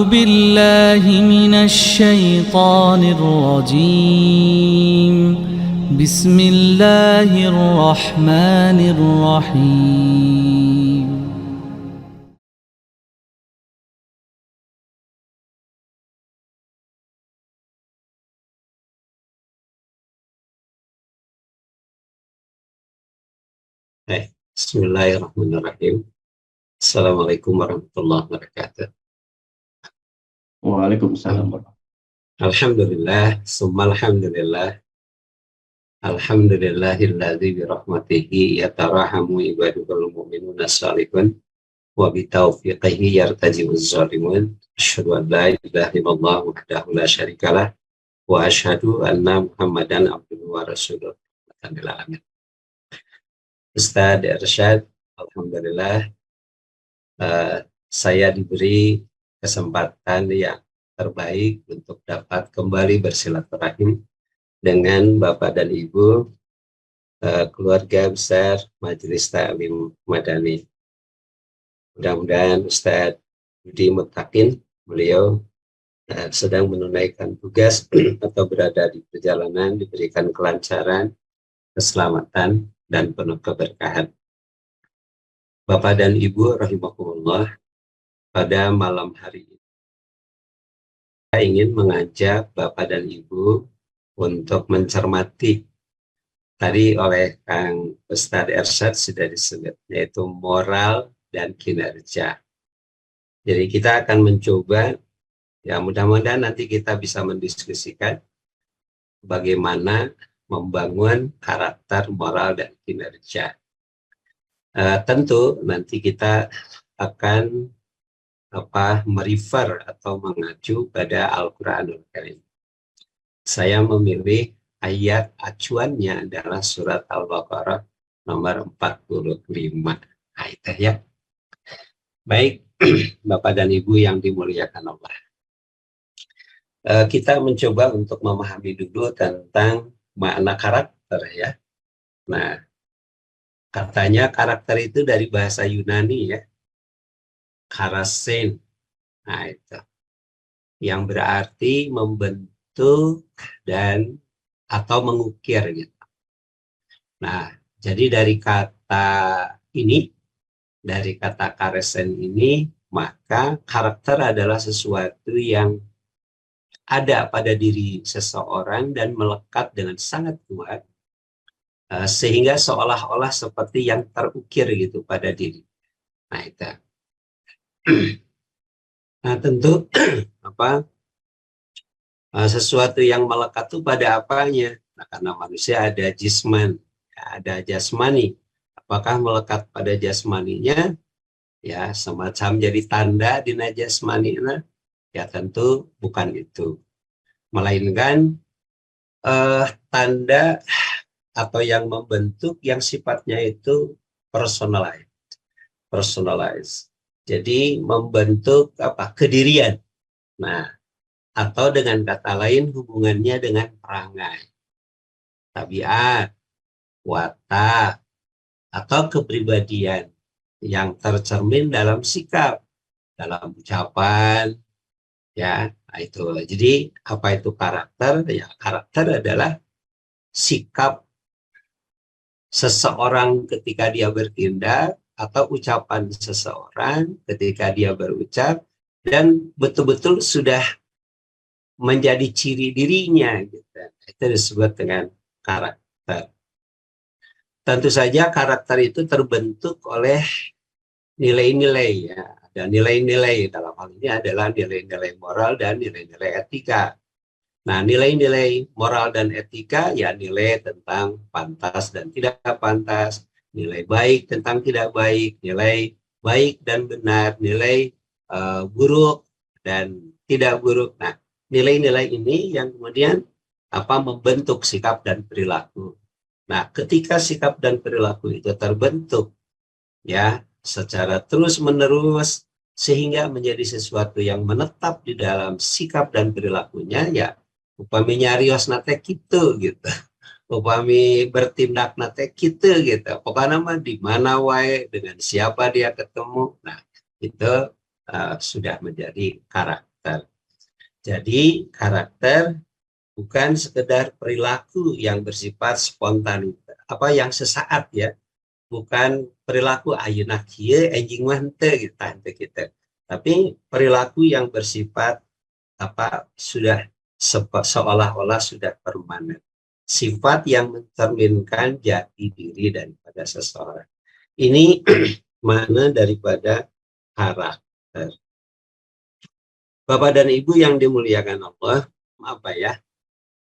بالله من الشيطان الرجيم. بسم الله الرحمن الرحيم. Bismillahirrahmanirrahim. Assalamualaikum warahmatullahi wabarakatuh. Waalaikumsalam. Alhamdulillah, summa alhamdulillah. Alhamdulillahilladzi birahmatihi yatarahamu ibadul mu'minuna salihun wa bitaufiqihi yartaji'uz zalimun. Asyhadu an la ilaha illallah wahdahu la syarikalah wa asyhadu anna Muhammadan abduhu wa rasuluh. Amin. Ustaz Irsyad, alhamdulillah saya diberi kesempatan yang terbaik untuk dapat kembali bersilaturahim dengan Bapak dan Ibu keluarga besar Majelis Ta'lim Madani. Mudah-mudahan Ustaz Budi Muttaqin, beliau sedang menunaikan tugas atau berada di perjalanan, diberikan kelancaran, keselamatan, dan penuh keberkahan. Bapak dan Ibu rahimakumullah, pada malam hari ini saya ingin mengajak Bapak dan Ibu untuk mencermati, tadi oleh Kang Ustadz Irsyad sudah disebut, yaitu moral dan kinerja. Jadi kita akan mencoba, ya mudah-mudahan nanti kita bisa mendiskusikan bagaimana membangun karakter, moral, dan kinerja. Tentu nanti kita akan merefer atau mengacu pada Al-Quranul Karim. Saya memilih ayat acuannya adalah surat Al-Baqarah nomor 45. Nah, itu ya. Baik, Bapak dan Ibu yang dimuliakan Allah. Kita mencoba untuk memahami dulu tentang makna karakter ya. Nah, katanya karakter itu dari bahasa Yunani ya, karasen. Nah itu, yang berarti membentuk dan atau mengukir gitu. Nah, jadi dari kata ini, dari kata karesen ini, maka karakter adalah sesuatu yang ada pada diri seseorang dan melekat dengan sangat kuat, sehingga seolah-olah seperti yang terukir gitu pada diri. Nah itu. Nah tentu sesuatu yang melekat itu pada apanya? Nah, karena manusia ada jisman, ada jasmani. Apakah melekat pada jasmaninya? Ya semacam jadi tanda di jasmaninya. Ya tentu bukan itu. Melainkan tanda atau yang membentuk yang sifatnya itu personalized. Jadi membentuk kedirian. Nah, atau dengan kata lain hubungannya dengan perangai, tabiat, watak, atau kepribadian yang tercermin dalam sikap, dalam ucapan, ya. Nah, itu. Jadi apa itu karakter? Ya, karakter adalah sikap seseorang ketika dia bertindak atau ucapan seseorang ketika dia berucap dan betul-betul sudah menjadi ciri dirinya gitu. Itu disebut dengan karakter. Tentu saja karakter itu terbentuk oleh nilai-nilai ya. Ada nilai-nilai, dalam hal ini adalah nilai-nilai moral dan nilai-nilai etika. Nah, nilai-nilai moral dan etika ya nilai tentang pantas dan tidak pantas, nilai baik tentang tidak baik, nilai baik dan benar, nilai buruk dan tidak buruk. Nah, nilai-nilai ini yang kemudian membentuk sikap dan perilaku. Nah, ketika sikap dan perilaku itu terbentuk ya secara terus-menerus sehingga menjadi sesuatu yang menetap di dalam sikap dan perilakunya, ya upami nyarios nate gitu, upami bertindak nate gitu, pokoknya mah di mana wae dengan siapa dia ketemu, nah itu sudah menjadi karakter. karakter. Jadi karakter bukan sekedar perilaku yang bersifat spontanitas, apa yang sesaat ya, bukan perilaku ayeuna kieu enjing mah henteu gitu kita. Tapi perilaku yang bersifat apa sudah seolah-olah sudah permanen. Sifat yang mencerminkan jati diri daripada seseorang. Ini mana daripada karakter. Bapak dan Ibu yang dimuliakan Allah, apa ya?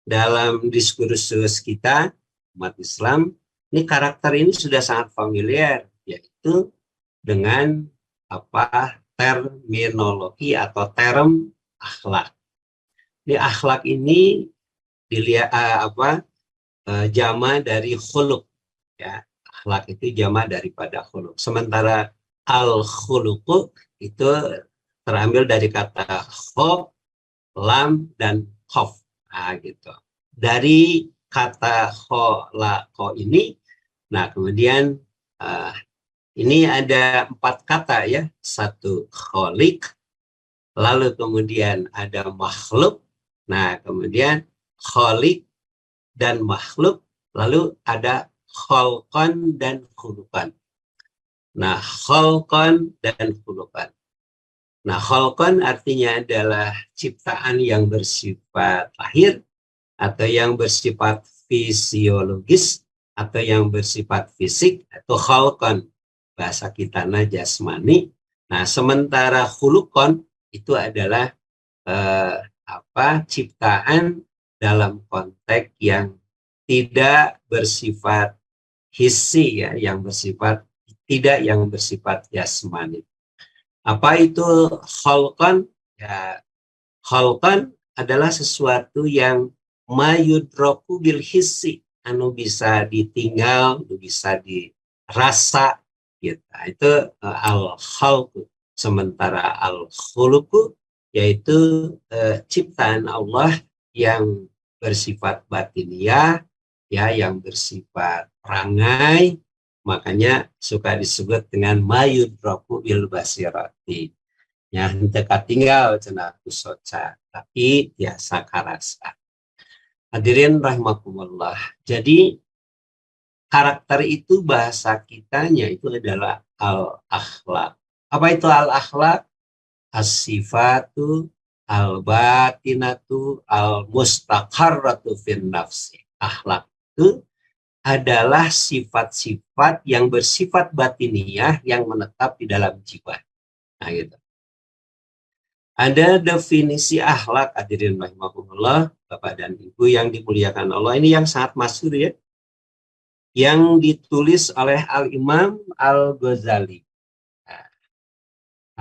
Dalam diskursus kita umat Islam, ini karakter ini sudah sangat familiar, yaitu dengan apa terminologi atau term akhlak. Ini akhlak ini dilihat jama dari khuluq ya. Akhlak itu jama daripada khuluq. Sementara al-khuluq itu terambil dari kata kho, lam, dan khof. Nah, gitu. Dari kata kho, la, kho ini, nah kemudian ini ada 4 kata ya. 1 kholik, lalu kemudian ada makhluk, nah kemudian kholik dan makhluk, lalu ada kholqan dan khuluqan. Nah, kholqan dan khuluqan. Nah, kholqan artinya adalah ciptaan yang bersifat lahir, atau yang bersifat fisiologis, atau yang bersifat fisik, atau kholqan. Bahasa kita jasmani. Nah, sementara khuluqan itu adalah ciptaan dalam konteks yang tidak bersifat hissi ya, yang bersifat jasmani. Apa itu khalqan? Ya, khalqan adalah sesuatu yang mayudroku bil hissi, anu bisa ditinggal, bisa dirasa gitu. Itu al-khalqu. Sementara al-khuluqu yaitu ciptaan Allah yang bersifat batiniah ya, yang bersifat perangai, makanya suka disebut dengan mayudroku bil basirati ya, dekat tinggal cenah kusoca tapi biasa karasa. Hadirin rahimakumullah, jadi karakter itu bahasa kitanya itu adalah al-akhlak. Apa itu al-akhlak? As-sifatu al-batinatu al-mustaqarratu fin nafsi. Akhlak itu adalah sifat-sifat yang bersifat batiniah yang menetap di dalam jiwa. Nah, gitu. Ada definisi akhlak, hadirin rahimakumullah, Bapak dan Ibu yang dimuliakan Allah. Ini yang sangat masyhur ya. Yang ditulis oleh Al-Imam Al-Ghazali. Nah,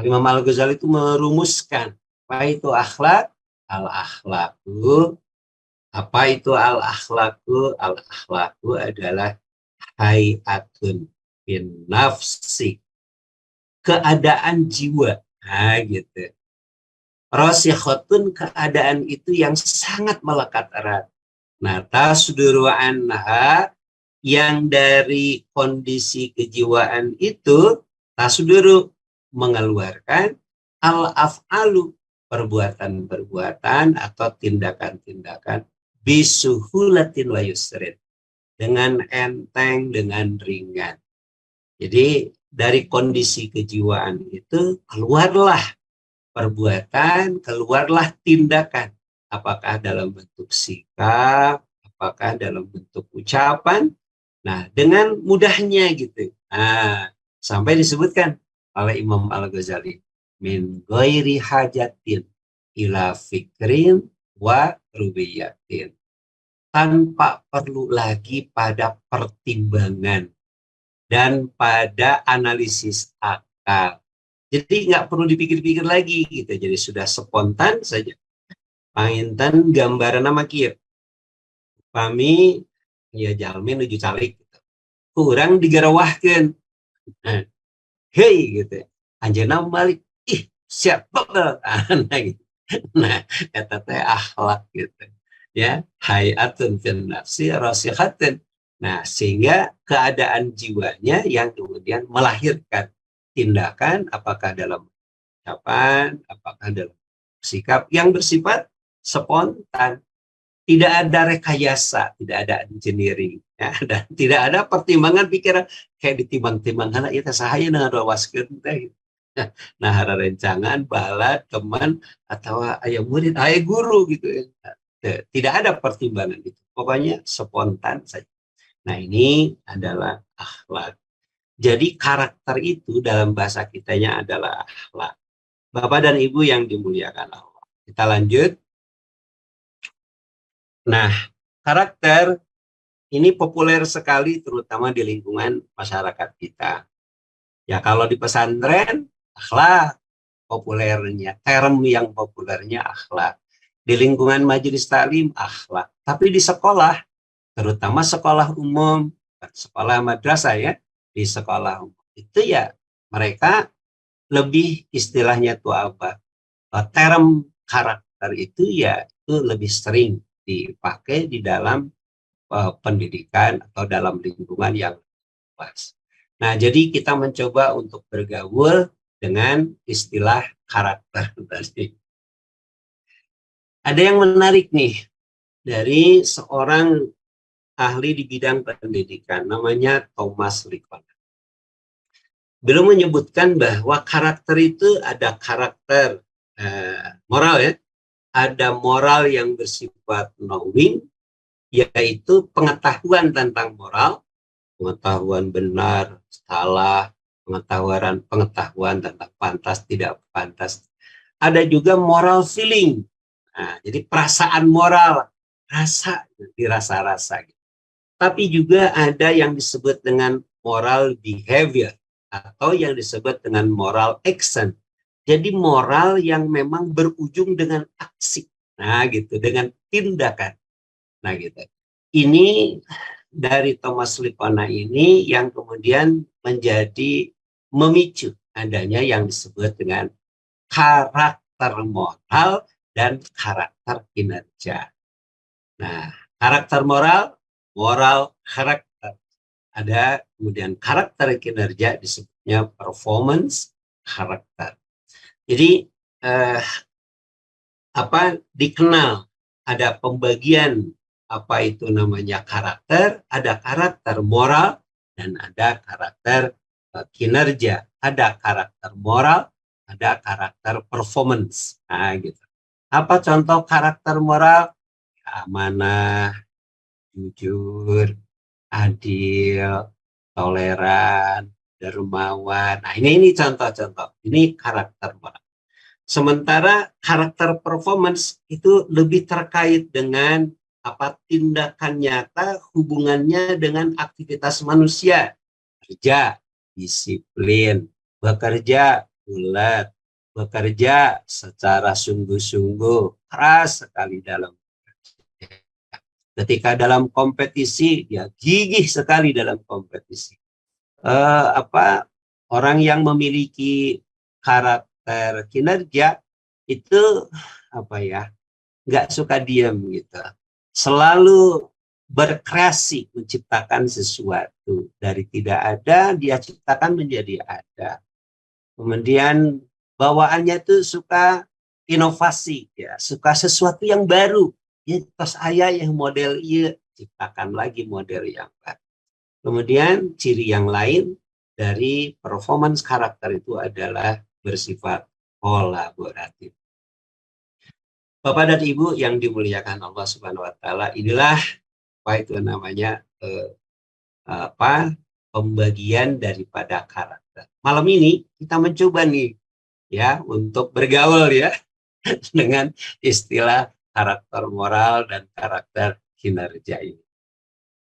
Al-Imam Al-Ghazali itu merumuskan apa itu akhlak? Al-akhlaku. Apa itu al-akhlaku? Al-akhlaku adalah hayatun bin nafsi, keadaan jiwa. Nah, gitu. Rasikhotun, keadaan itu yang sangat melekat erat. Nah, tasduru anha, yang dari kondisi kejiwaan itu tasduru mengeluarkan al-af'alu, perbuatan-perbuatan atau tindakan-tindakan bisuhulatin wa yusrin, dengan enteng, dengan ringan. Jadi dari kondisi kejiwaan itu keluarlah perbuatan, keluarlah tindakan. Apakah dalam bentuk sikap, apakah dalam bentuk ucapan. Nah, dengan mudahnya gitu. Nah, sampai disebutkan oleh Imam Al-Ghazali, min ghairi hajatin ila fikrin wa rubiyatin. Tanpa perlu lagi pada pertimbangan dan pada analisis akal. Jadi nggak perlu dipikir-pikir lagi gitu. Jadi sudah spontan saja. Panginten gambaran nama kieu. Kami ya jalmi nuju calik gitu. Kurang digarawahkeun. Nah, hei gitu. Anjeunna balik. Ih, siap betul. Nah, gitu. Nah, eta teh akhlak gitu. Ya, hayatun fil nafsi rasikhatun. Nah, sehingga keadaan jiwanya yang kemudian melahirkan tindakan, apakah dalam ucapan, apakah dalam sikap yang bersifat spontan. Tidak ada rekayasa, tidak ada engineering, ya, dan tidak ada pertimbangan pikiran kayak ditimbang-timbang karena itu sahaya dengan rawaskeun teh. Nah, ada rencangan, balat, teman, atau ayah murid, ayah guru gitu ya. Tidak ada pertimbangan itu. Pokoknya spontan saja. Nah, ini adalah akhlak. Jadi karakter itu dalam bahasa kitanya adalah akhlak. Bapak dan Ibu yang dimuliakan Allah. Kita lanjut. Nah, karakter ini populer sekali terutama di lingkungan masyarakat kita. Ya kalau di pesantren, akhlak populernya, term yang populernya akhlak. Di lingkungan majelis taklim, akhlak. Tapi di sekolah, terutama sekolah umum, sekolah madrasah ya, di sekolah umum. Itu ya mereka lebih istilahnya itu apa? Term karakter itu ya itu lebih sering dipakai di dalam pendidikan atau dalam lingkungan yang luas. Nah, jadi kita mencoba untuk bergaul dengan istilah karakter tadi. Ada yang menarik nih dari seorang ahli di bidang pendidikan, namanya Thomas Likon. Beliau menyebutkan bahwa karakter itu ada karakter moral ya, ada moral yang bersifat knowing, yaitu pengetahuan tentang moral, pengetahuan benar, salah, pengetahuan tentang pantas, tidak pantas. Ada juga moral feeling. Nah, jadi perasaan moral, rasa, dirasa-rasa. Tapi juga ada yang disebut dengan moral behavior atau yang disebut dengan moral action. Jadi moral yang memang berujung dengan aksi. Nah, gitu, dengan tindakan. Nah, gitu. Ini dari Thomas Lipona ini yang kemudian menjadi memicu adanya yang disebut dengan karakter moral dan karakter kinerja. Nah, karakter moral, moral karakter. Ada kemudian karakter kinerja disebutnya performance karakter. Jadi dikenal ada pembagian apa itu namanya karakter, ada karakter moral dan ada karakter kinerja, ada karakter moral, ada karakter performance. Nah, gitu. Apa contoh karakter moral? Amanah, jujur, adil, toleran, dermawan. Nah, ini contoh-contoh. Ini karakter moral. Sementara karakter performance itu lebih terkait dengan apa tindakan nyata hubungannya dengan aktivitas manusia. Kerja, disiplin, bekerja, bulat, bekerja secara sungguh-sungguh, keras sekali dalam ketika dalam kompetisi dia gigih sekali dalam kompetisi. Orang yang memiliki karakter kinerja itu nggak suka diam gitu, selalu berkreasi menciptakan sesuatu dari tidak ada dia ciptakan menjadi ada. Kemudian bawaannya itu suka inovasi ya, suka sesuatu yang baru ya, tos ayah yang model iya ciptakan lagi model yang baru. Kemudian ciri yang lain dari performance karakter itu adalah bersifat kolaboratif. Bapak dan Ibu yang dimuliakan Allah Subhanahu wa taala, inilah apa itu namanya pembagian daripada karakter. Malam ini kita mencoba nih ya untuk bergaul ya dengan istilah karakter moral dan karakter kinerja ini.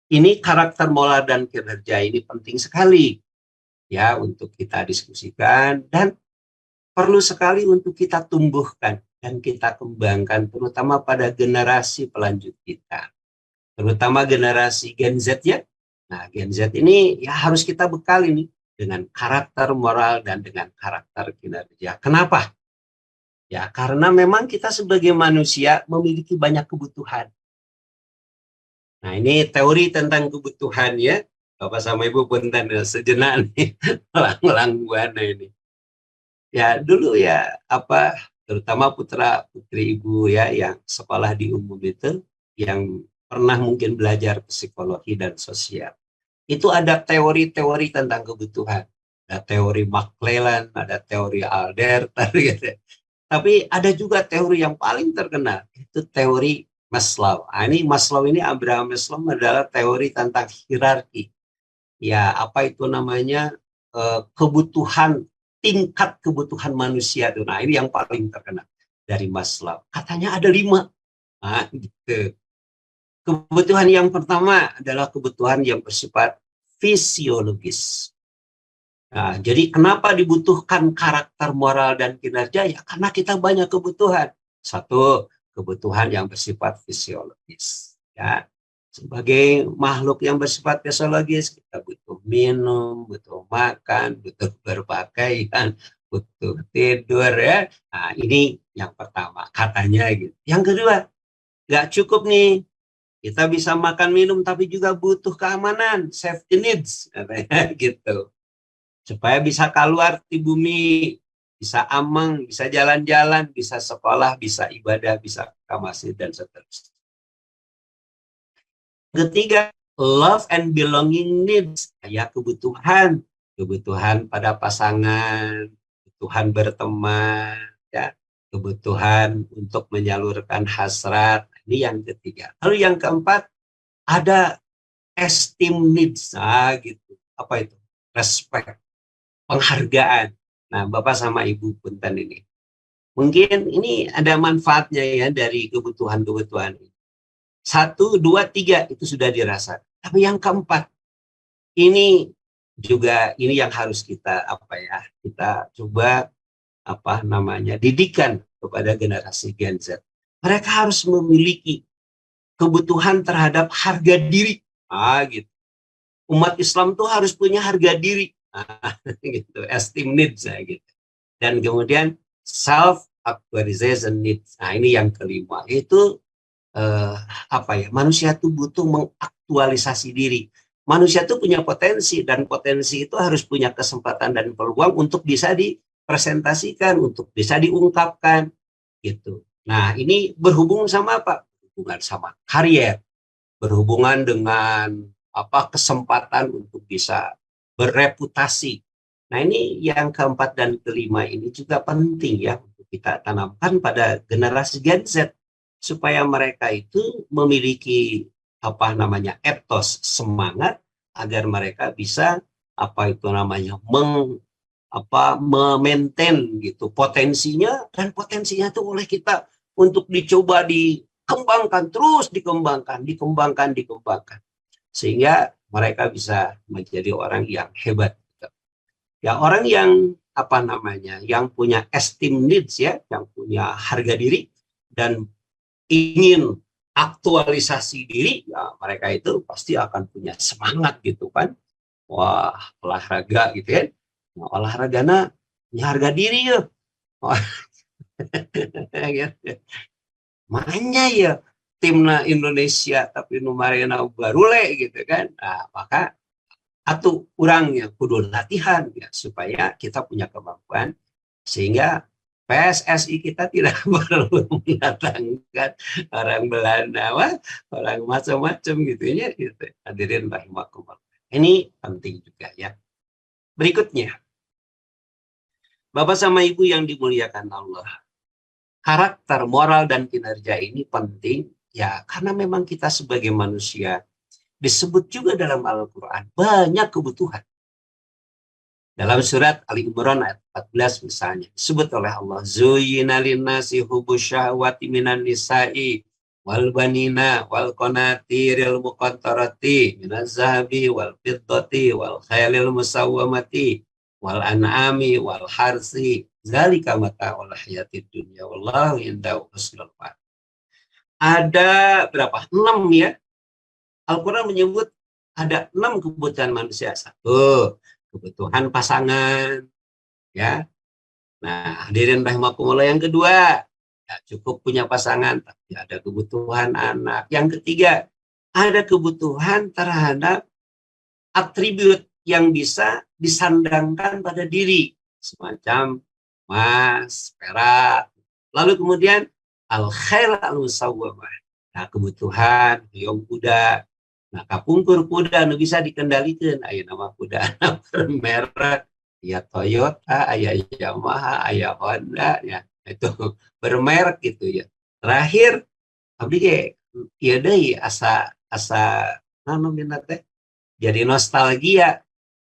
Ini karakter moral dan kinerja ini penting sekali ya untuk kita diskusikan dan perlu sekali untuk kita tumbuhkan dan kita kembangkan terutama pada generasi pelanjut kita. Terutama generasi Gen Z ya. Nah, Gen Z ini ya harus kita bekali nih dengan karakter moral dan dengan karakter kinerja. Kenapa? Ya, karena memang kita sebagai manusia memiliki banyak kebutuhan. Nah, ini teori tentang kebutuhan ya. Bapak sama Ibu punten sejenak nih, melang-melang buana ini. Ya, dulu ya terutama putra putri ibu ya yang sekolah di umum itu, yang pernah mungkin belajar psikologi dan sosial. Itu ada teori-teori tentang kebutuhan. Ada teori McClellan, ada teori Alderton, gitu. Tapi ada juga teori yang paling terkenal, itu teori Maslow. Ini Maslow ini, Abraham Maslow adalah teori tentang hierarki. Ya, apa itu namanya, kebutuhan, tingkat kebutuhan manusia itu. Nah, ini yang paling terkenal dari Maslow. Katanya ada 5. Nah, gitu. Kebutuhan yang pertama adalah kebutuhan yang bersifat fisiologis. Nah, jadi kenapa dibutuhkan karakter moral dan kinerja? Ya karena kita banyak kebutuhan. Satu, kebutuhan yang bersifat fisiologis. Ya, sebagai makhluk yang bersifat fisiologis, kita butuh minum, butuh makan, butuh berpakaian, butuh tidur ya. Nah, ini yang pertama katanya gitu. Yang kedua, nggak cukup nih. Kita bisa makan minum tapi juga butuh keamanan, safety needs katanya gitu, supaya bisa keluar di bumi, bisa aman, bisa jalan-jalan, bisa sekolah, bisa ibadah, bisa ke masjid, dan seterusnya. Ketiga, love and belonging needs, ya kebutuhan, kebutuhan pada pasangan, kebutuhan berteman, ya, kebutuhan untuk menyalurkan hasrat. Ini yang ketiga. Lalu yang keempat, ada esteem needs, gitu. Apa itu? Respect, penghargaan. Nah, Bapak sama Ibu punten ini. Mungkin ini ada manfaatnya ya dari kebutuhan-kebutuhan ini. 1, 2, 3 itu sudah dirasa. Tapi yang keempat, ini juga ini yang harus kita kita coba didikan kepada generasi Gen Z. Mereka harus memiliki kebutuhan terhadap harga diri. Gitu. Umat Islam tuh harus punya harga diri. Gitu, esteem needs gitu. Dan kemudian self actualization needs. Nah, ini yang kelima. Itu manusia tuh butuh mengaktualisasi diri. Manusia tuh punya potensi, dan potensi itu harus punya kesempatan dan peluang untuk bisa dipresentasikan, untuk bisa diungkapkan gitu. Nah, ini berhubungan sama apa? Berhubungan sama karier, berhubungan dengan kesempatan untuk bisa bereputasi. Nah, ini yang keempat dan kelima ini juga penting ya untuk kita tanamkan pada generasi Gen Z, supaya mereka itu memiliki etos, semangat, agar mereka bisa memaintain gitu potensinya, dan potensinya itu oleh kita untuk dicoba dikembangkan, terus dikembangkan, sehingga mereka bisa menjadi orang yang hebat. Ya, orang yang yang punya esteem needs ya, yang punya harga diri dan ingin aktualisasi diri, ya mereka itu pasti akan punya semangat gitu kan. Wah, olahraga gitu ya. Nah, olahragana punya harga diri ya. Wah, gitu. Makanya ya timna Indonesia tapi numarena barule gitu kan. Nah, maka atau kurangnya kudu latihan ya, supaya kita punya kemampuan, sehingga PSSI kita tidak perlu mendatangkan orang Belanda, orang macam-macam gitu ya. Gitu. Hadirin rahimakumullah. Ini penting juga ya. Berikutnya, Bapak sama Ibu yang dimuliakan Allah, karakter moral dan kinerja ini penting ya, karena memang kita sebagai manusia disebut juga dalam Al-Quran banyak kebutuhan. Dalam surat Ali Imran ayat 14 misalnya, disebut oleh Allah, Zuyyina linnasi hubbus syahwati minan nisa'i wal banina wal qanatiril muqantarati minaz zahabi wal fiddati wal khailil musawwamati wal an'ami wal harsi zalika mata'ul hayatid dunya wallahu indahu husnul ma'ab. Ada berapa? 6 ya. Al-Quran menyebut ada 6 kebutuhan manusia. 1, kebutuhan pasangan, ya. Nah, hadirin rahimakumullah, yang kedua, ya cukup punya pasangan, tapi ada kebutuhan anak. Yang ketiga, ada kebutuhan terhadap atribut yang bisa disandangkan pada diri, semacam emas, perak, Lalu kemudian al-khail al-musawwamah. Nah, kebutuhan yang kuda. Nah, kapungkur kuda nu bisa dikendalikan. Aya nama kuda bermerek, ya Toyota, aya Yamaha, aya Honda, ya itu bermerek gitu ya. Terakhir, abdi ge ieu deui asa asa naon teh jadi nostalgia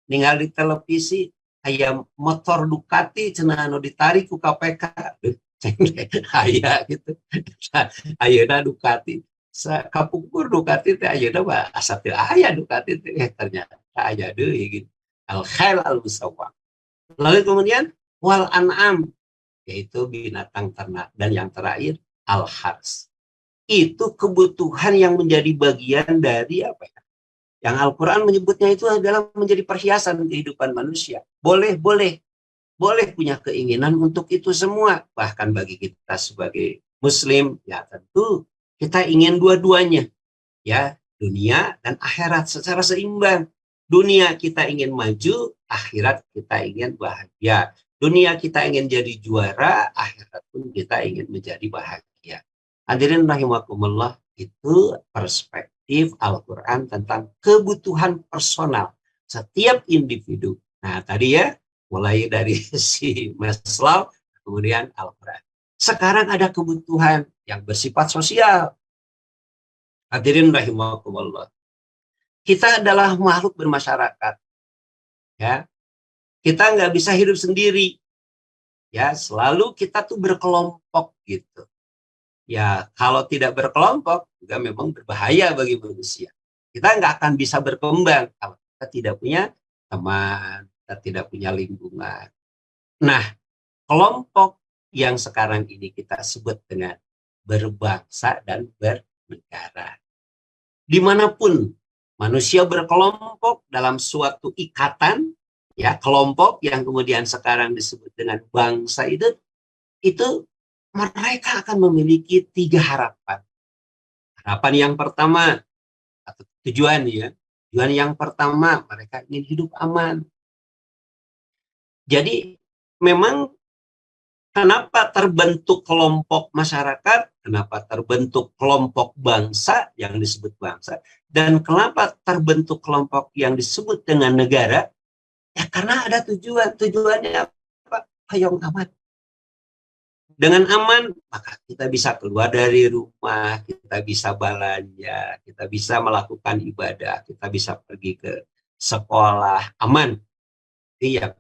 ninggal di televisi aya motor Ducati cenah anu ditarik ku KPK. Aya gitu. Ayeuna Ducati kapungkur Ducati teh ayeuna mah asa teu aya Ducati teh ternyata aya deui gitu. Al khail al musawwam. Lalu kemudian wal an'am yaitu binatang ternak dan yang terakhir al hars. Itu kebutuhan yang menjadi bagian dari apa ya? Yang Al-Quran menyebutnya itu adalah menjadi perhiasan kehidupan manusia. Boleh punya keinginan untuk itu semua. Bahkan bagi kita sebagai Muslim, ya tentu kita ingin dua-duanya. Ya, dunia dan akhirat secara seimbang. Dunia kita ingin maju, akhirat kita ingin bahagia. Dunia kita ingin jadi juara, akhirat pun kita ingin menjadi bahagia. Hadirin rahimakumullah, itu perspektif Al-Quran tentang kebutuhan personal setiap individu. Nah, tadi ya, mulai dari si Maslow, kemudian Al-Quran. Sekarang ada kebutuhan yang bersifat sosial. Hadirin rahimakumullah. Kita adalah makhluk bermasyarakat. Ya, kita nggak bisa hidup sendiri. Ya, selalu kita tuh berkelompok gitu. Ya, kalau tidak berkelompok juga memang berbahaya bagi manusia. Kita nggak akan bisa berkembang kalau kita tidak punya teman, kita tidak punya lingkungan. Nah, kelompok yang sekarang ini kita sebut dengan berbangsa dan bernegara. Dimanapun manusia berkelompok dalam suatu ikatan, ya kelompok yang kemudian sekarang disebut dengan bangsa itu mereka akan memiliki 3 harapan. Harapan yang pertama atau tujuan ya, tujuan yang pertama mereka ingin hidup aman. Jadi memang kenapa terbentuk kelompok masyarakat, kenapa terbentuk kelompok bangsa yang disebut bangsa, dan kenapa terbentuk kelompok yang disebut dengan negara, ya karena ada tujuan. Tujuannya apa? Hayong aman. Dengan aman, maka kita bisa keluar dari rumah, kita bisa belanja, kita bisa melakukan ibadah, kita bisa pergi ke sekolah, aman. Iya,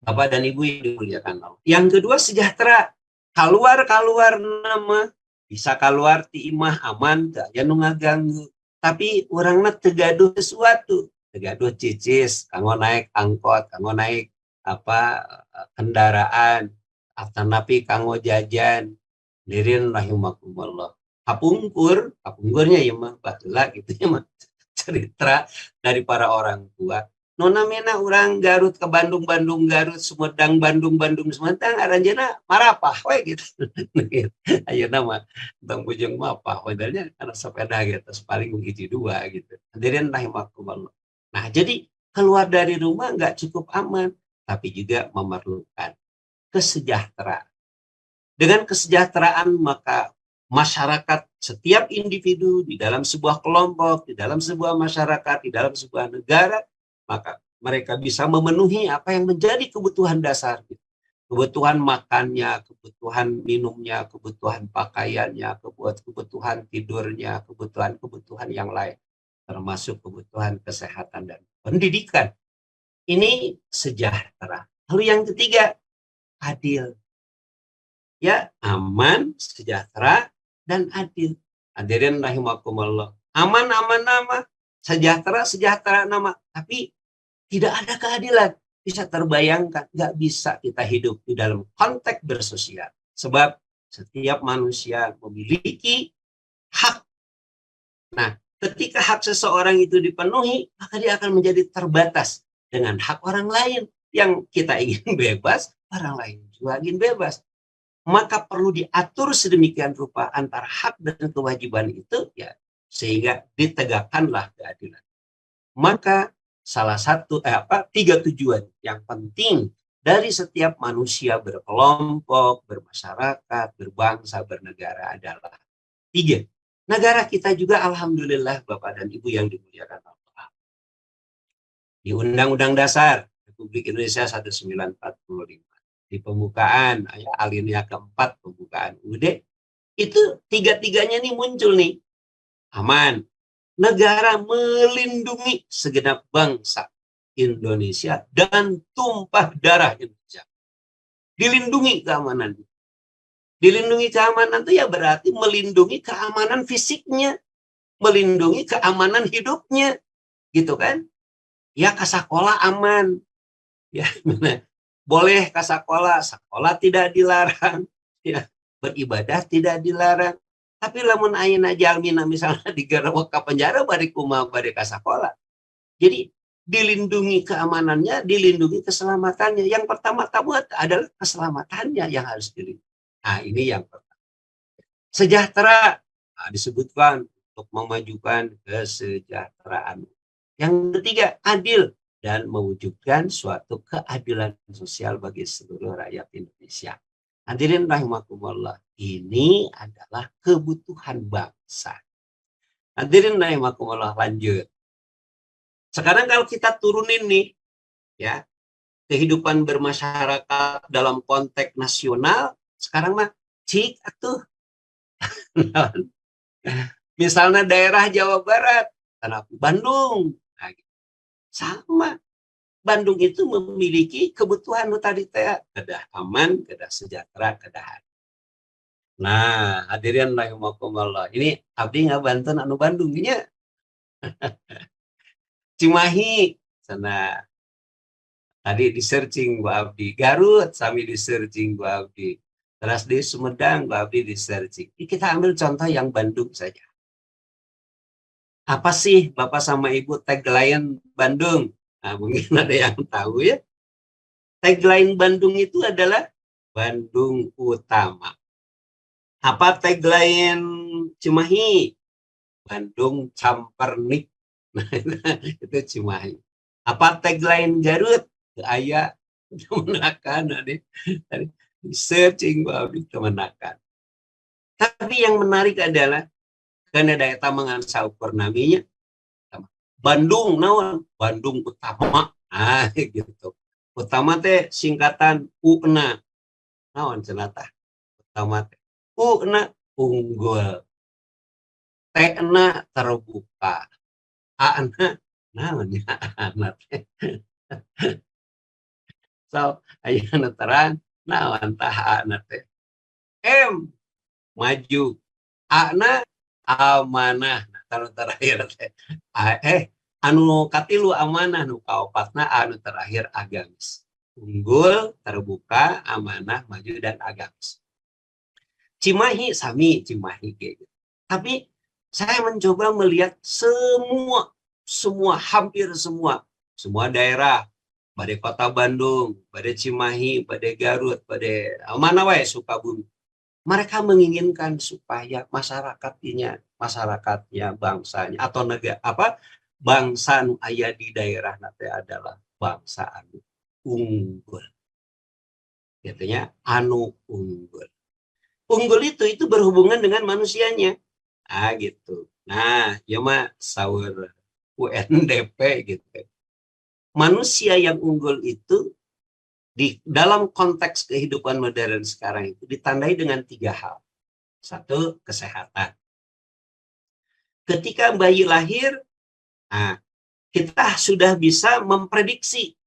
Bapak dan Ibu yang dimuliakan Allah. Yang kedua sejahtera. Keluar nama bisa keluar ti imah aman tak ya nu ngaganggu. Tapi orangna tegaduh sesuatu, tegaduh cicis, kanggo naik angkot, kanggo naik apa kendaraan, atanapi kanggo jajan. Dirin rahimakumullah. Kapungkurnya ya mah baheula gitu ya mah cerita dari para orang tua. Nona mena orang Garut ke Bandung Garut Sumedang Bandung Sumedang aranjeuna marapah we gitu. Ayo nama tentang bujung mapah modelnya karena sepeda gitu paling hiji dua gitu. Hadirin rahimakumullah. Nah, jadi keluar dari rumah nggak cukup aman, tapi juga memerlukan kesejahteraan. Dengan kesejahteraan maka masyarakat, setiap individu di dalam sebuah kelompok, di dalam sebuah masyarakat, di dalam sebuah negara, maka mereka bisa memenuhi apa yang menjadi kebutuhan dasar. Kebutuhan makannya, kebutuhan minumnya, kebutuhan pakaiannya, kebutuhan tidurnya, kebutuhan yang lain. Termasuk kebutuhan kesehatan dan pendidikan. Ini sejahtera. Lalu yang ketiga, adil. Ya, aman, sejahtera, dan adil. Hadirin rahimakumullah. Aman nama, sejahtera nama. Tapi tidak ada keadilan. Bisa terbayangkan, nggak bisa kita hidup di dalam konteks bersosial. Sebab setiap manusia memiliki hak. Nah, ketika hak seseorang itu dipenuhi, maka dia akan menjadi terbatas dengan hak orang lain. Yang kita ingin bebas, orang lain juga ingin bebas. Maka perlu diatur sedemikian rupa antara hak dan kewajiban itu ya sehingga ditegakkanlah keadilan. Maka salah satu 3 tujuan yang penting dari setiap manusia berkelompok, bermasyarakat, berbangsa, bernegara adalah 3. Negara kita juga alhamdulillah Bapak dan Ibu yang dimuliakan Allah. Di Undang-Undang Dasar Republik Indonesia 1945. Di pembukaan, alinea keempat pembukaan UUD, itu 3-tiganya nih muncul nih. Aman. Negara melindungi segenap bangsa Indonesia dan tumpah darah Indonesia. Dilindungi keamanan. Dilindungi keamanan itu ya berarti melindungi keamanan fisiknya, melindungi keamanan hidupnya, gitu kan? Ya ke sekolah aman, ya boleh ke sekolah, sekolah tidak dilarang, ya beribadah tidak dilarang. Tapi lamun ayeuna jalmina misalnya digerebek ke penjara bari kumaha bari ka sekolah. Jadi dilindungi keamanannya, dilindungi keselamatannya. Yang pertama-tama adalah keselamatannya yang harus dilindungi. Nah, ini yang pertama. Sejahtera, disebutkan untuk memajukan kesejahteraan. Yang ketiga, adil dan mewujudkan suatu keadilan sosial bagi seluruh rakyat Indonesia. Hadirin rahimakumullah, ini adalah kebutuhan bangsa. Hadirin rahimakumullah, lanjut. Sekarang kalau kita turunin nih, ya, kehidupan bermasyarakat dalam konteks nasional, sekarang mah cik atuh. Misalnya daerah Jawa Barat, Bandung, nah, sama. Bandung itu memiliki kebutuhan tadi kedah aman, kedah sejahtera, kedah. Nah, hadirin rahimakumullah. Ini abdi ngabanten anu Bandungnya. Cimahi sana tadi di searching gua abdi. Garut sami di searching gua abdi. Terus di Sumedang gua abdi di searching. Ini kita ambil contoh yang Bandung saja. Apa sih Bapak sama Ibu tagline Bandung? Nah, mungkin ada yang tahu ya. Tagline Bandung itu adalah Bandung Utama. Apa tagline Cimahi? Bandung Campernik. Nah, itu Cimahi. Apa tagline Garut? Aya kemenakan. Searching kemenakan. Tapi yang menarik adalah karena daya tamangan saukur namanya Bandung, naon? Bandung Utama. Ah, gitu. Utama teh singkatan UNA. Naon cenah utama teh? UNA unggul. T-na terbuka. A-na naon ya anak teh. So, ayeuna terang naon tah A-na teh? M maju. A-na amanah. Nah, kalau terakhir teh anu katilu amanah, nu kaopatna anu terakhir agamis. Unggul, terbuka, amanah, maju, dan agamis. Cimahi sami Cimahi gitu. Tapi saya mencoba melihat hampir semua daerah, pada kota Bandung, pada Cimahi, pada Garut, pada mana wae Sukabumi. Mereka menginginkan supaya masyarakatnya, bangsanya atau negara bangsa nu aya di daerah nate adalah bangsa anu unggul. Katanya anu unggul. Unggul itu berhubungan dengan manusianya. Gitu. Nah, ya mah saur UNDP gitu. Manusia yang unggul itu di dalam konteks kehidupan modern sekarang itu ditandai dengan 3 hal. 1, kesehatan. Ketika bayi lahir, kita sudah bisa memprediksi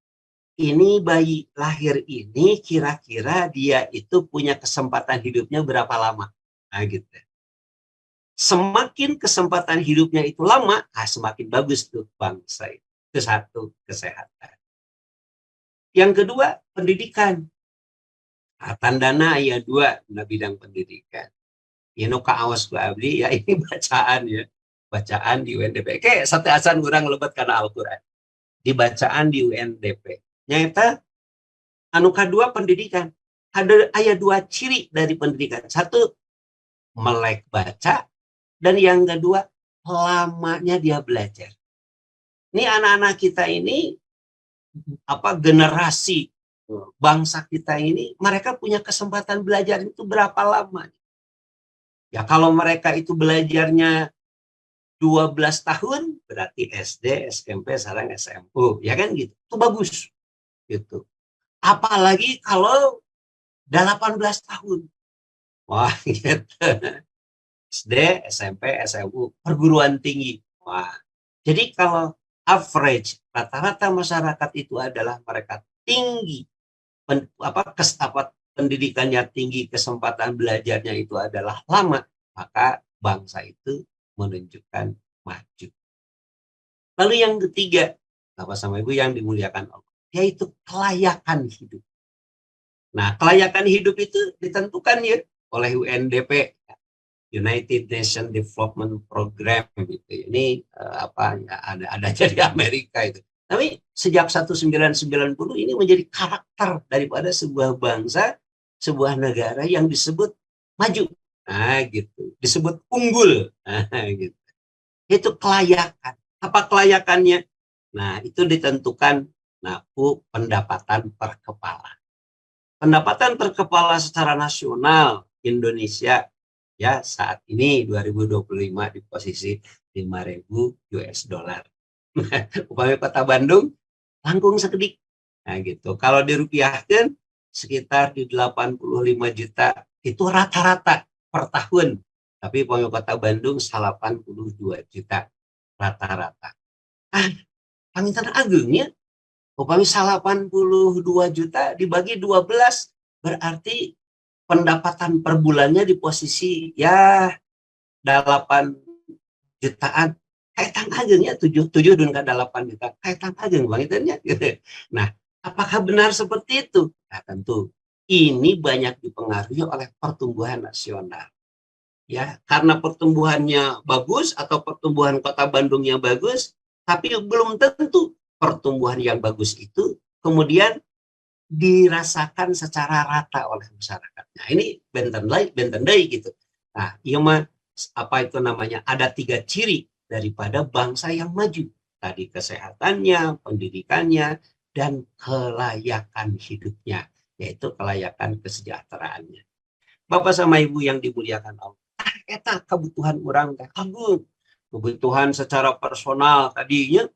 ini bayi lahir ini kira-kira dia itu punya kesempatan hidupnya berapa lama. Nah, gitu. Semakin kesempatan hidupnya itu lama, semakin bagus tuh bangsa. Itu 1, kesehatan. Yang kedua, pendidikan. Tandana ayat 2 na bidang pendidikan. Inu kaawas ku abdi, ya ini bacaan ya. Bacaan di UNDP. Kayak satu asan kurang lebat karena Al-Quran. Dibacaan di UNDP. Nyata, anu kedua pendidikan. Ada ayat 2 ciri dari pendidikan. 1, melek baca. Dan yang kedua, lamanya dia belajar. Ini anak-anak kita ini generasi bangsa kita ini, mereka punya kesempatan belajar itu berapa lama? Ya kalau mereka itu belajarnya 12 tahun, berarti SD, SMP, sekarang SMU, ya kan gitu. Itu bagus gitu. Apalagi kalau 18 tahun. Wah, gitu. SD, SMP, SMU, perguruan tinggi. Wah. Jadi kalau average rata-rata masyarakat itu adalah mereka tinggi, pendidikannya tinggi, kesempatan belajarnya itu adalah lama, maka bangsa itu menunjukkan maju. Lalu yang ketiga, Bapak sama Ibu yang dimuliakan Allah, yaitu kelayakan hidup. Nah, kelayakan hidup itu ditentukan ya oleh UNDP, United Nations Development Program gitu. Ini ada di Amerika itu. Tapi sejak 1990 ini menjadi karakter daripada sebuah bangsa, sebuah negara yang disebut maju. Nah, gitu. Disebut unggul. Nah, gitu. Itu kelayakan. Apa kelayakannya? Nah, itu ditentukan pendapatan per kepala. Pendapatan per kepala secara nasional Indonesia ya saat ini 2025 di posisi 5.000 US dollar. Upamanya Kota Bandung langkung sekedik. Nah gitu. Kalau dirupiahkan sekitar di 85 juta itu rata-rata per tahun. Tapi upamanya Kota Bandung 82 juta rata-rata. Ah, Panginten Agungnya upamanya 82 juta dibagi 12 berarti pendapatan per bulannya di posisi ya 8 jutaan. Kaitan agengnya 7 dan ke 8 juta. Kaitan ageng Bang Itennya. Nah, apakah benar seperti itu? Nah, tentu ini banyak dipengaruhi oleh pertumbuhan nasional. Ya, karena pertumbuhannya bagus atau pertumbuhan Kota Bandungnya bagus, tapi belum tentu pertumbuhan yang bagus itu kemudian dirasakan secara rata oleh masyarakat. Nah, ini benten day gitu. Nah, iya mah apa itu namanya? Ada 3 ciri daripada bangsa yang maju. Tadi kesehatannya, pendidikannya, dan kelayakan hidupnya, yaitu kelayakan kesejahteraannya. Bapak sama Ibu yang dimuliakan Allah. Eta kebutuhan orang teh agung. Kebutuhan secara personal tadinya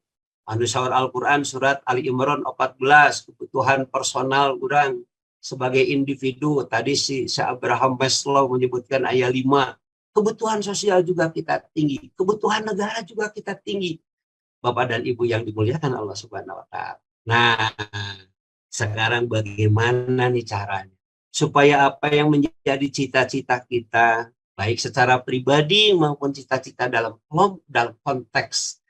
anu saur Al-Quran surat Ali Imran 14 kebutuhan personal orang sebagai individu tadi si Abraham Maslow menyebutkan ayat 5 kebutuhan sosial juga kita tinggi kebutuhan negara juga kita tinggi Bapak dan Ibu yang dimuliakan Allah Subhanahu Wa Ta'ala. Nah sekarang bagaimana nih caranya supaya apa yang menjadi cita-cita kita baik secara pribadi maupun cita-cita dalam konteks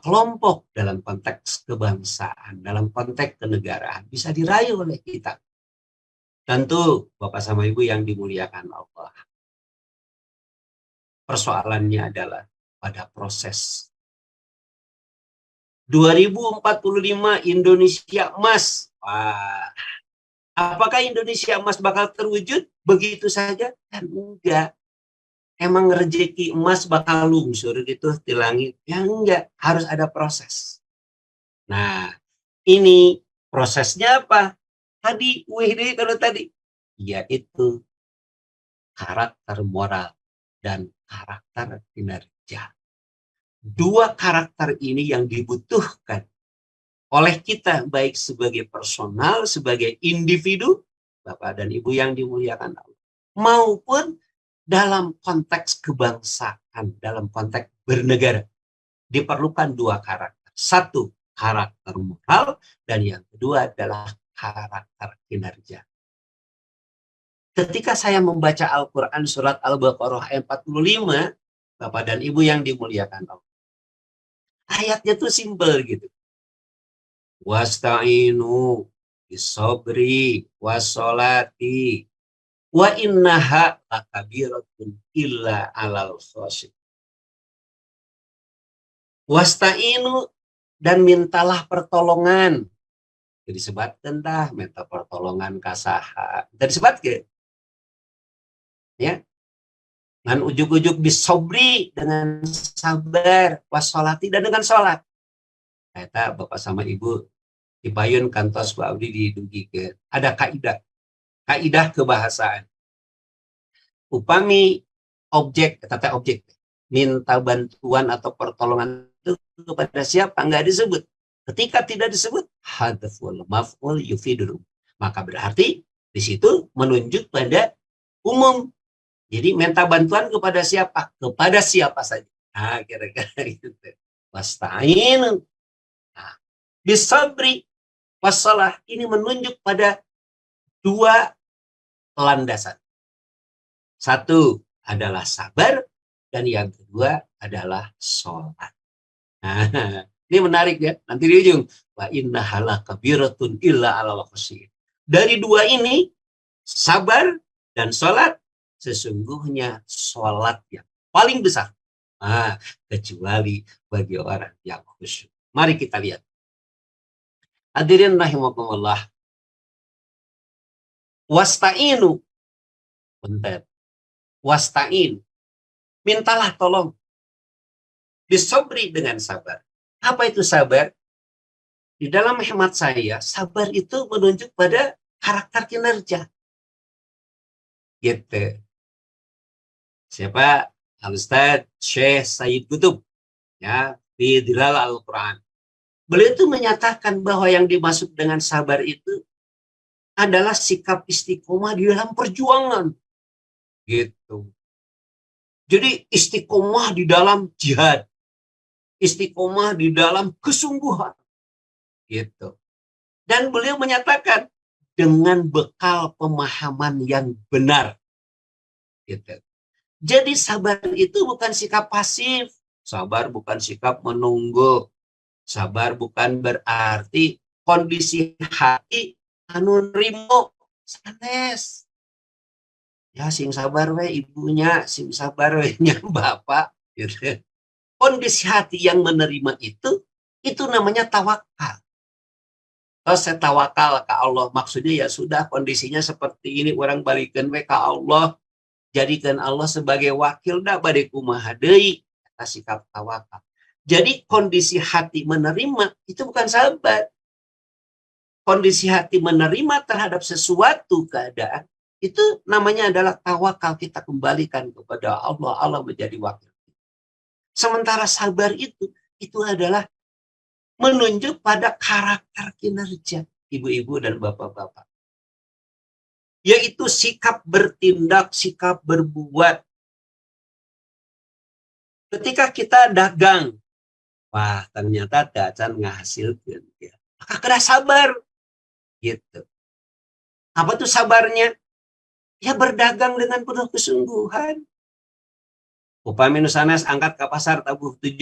kelompok dalam konteks kebangsaan, dalam konteks kenegaraan bisa diraih oleh kita. Tentu Bapak sama Ibu yang dimuliakan Allah. Persoalannya adalah pada proses. 2045 Indonesia emas. Wah, apakah Indonesia emas bakal terwujud begitu saja? Kan enggak. Emang rezeki emas bakal lungsur gitu di langit? Ya enggak, harus ada proses. Nah, ini prosesnya apa? Tadi, kalau tadi, yaitu karakter moral dan karakter kinerja. 2 karakter ini yang dibutuhkan oleh kita, baik sebagai personal, sebagai individu, Bapak dan Ibu yang dimuliakan Allah, maupun dalam konteks kebangsaan, dalam konteks bernegara. Diperlukan 2 karakter. 1, karakter moral, dan yang kedua adalah karakter kinerja. Ketika saya membaca Al-Quran surat Al-Baqarah ayat 45, Bapak dan Ibu yang dimuliakan Allah. Ayatnya tuh simpel gitu. Wasta'inu bisobri wassolati wa innaha lakabiratun illa alal khosyin. Wasta'inu dan mintalah pertolongan. Jadi disebutkan dah minta pertolongan kasaha. Jadi disebut ke? Ya. Dan ujuk-ujuk bisobri dengan sabar, wassolati dan dengan sholat. Kata Bapak sama Ibu dipayun kantos Pak Abdi didugikeun. Ada kaidah kebahasaan. Upami objek, kata objek, minta bantuan atau pertolongan itu kepada siapa? Nggak disebut. Ketika tidak disebut, hadful maf'ul yufidul. Maka berarti di situ menunjuk pada umum. Jadi minta bantuan kepada siapa? Kepada siapa saja. Nah, kira-kira itu. Wasta'in. Nah, bisabri wassalah. Ini menunjuk pada dua landasan. Satu adalah sabar, dan yang kedua adalah sholat. Nah, ini menarik ya. Nanti di ujung, wa innaha lakabiratun illa 'alal khashiyin. Dari dua ini, sabar dan sholat, sesungguhnya sholat yang paling besar. Nah, kecuali bagi orang yang khusyuk. Mari kita lihat. Hadirin rahimakumullah. Wasta'inu. Bentar. Wasta'in. Mintalah tolong. Bisobri, dengan sabar. Apa itu sabar? Di dalam hemat saya, sabar itu menunjuk pada karakter kinerja. Gitu. Siapa? Al-Ustaz Syekh Sayyid Qutb. Ya, di Dilal Al-Quran. Beliau itu menyatakan bahwa yang dimaksud dengan sabar itu adalah sikap istiqomah di dalam perjuangan. Gitu. Jadi istiqomah di dalam jihad. Istiqomah di dalam kesungguhan. Gitu. Dan beliau menyatakan dengan bekal pemahaman yang benar. Gitu. Jadi sabar itu bukan sikap pasif. Sabar bukan sikap menunggu. Sabar bukan berarti kondisi hati anu nrimo sanes. Ya sing sabar we ibunya, sing sabar we nya bapak. Gitu. Kondisi hati yang menerima itu namanya tawakal. Kalau saya tawakal ke Allah, maksudnya ya sudah kondisinya seperti ini, orang balikan we ke Allah, jadikan Allah sebagai wakil dah bade kumaha deui, eta sikap tawakal. Jadi kondisi hati menerima itu bukan sabar. Kondisi hati menerima terhadap sesuatu keadaan itu namanya adalah tawakal, kita kembalikan kepada Allah, Allah menjadi wakil. Sementara sabar itu adalah menunjuk pada karakter kinerja ibu-ibu dan bapak-bapak. Yaitu sikap bertindak, sikap berbuat. Ketika kita dagang, wah ternyata dacan ngahasilkeun, ya. Maka kena sabar. Gitu. Apa tuh sabarnya? Ya berdagang dengan penuh kesungguhan. Upami nu sanes angkat ke pasar tabuh 7.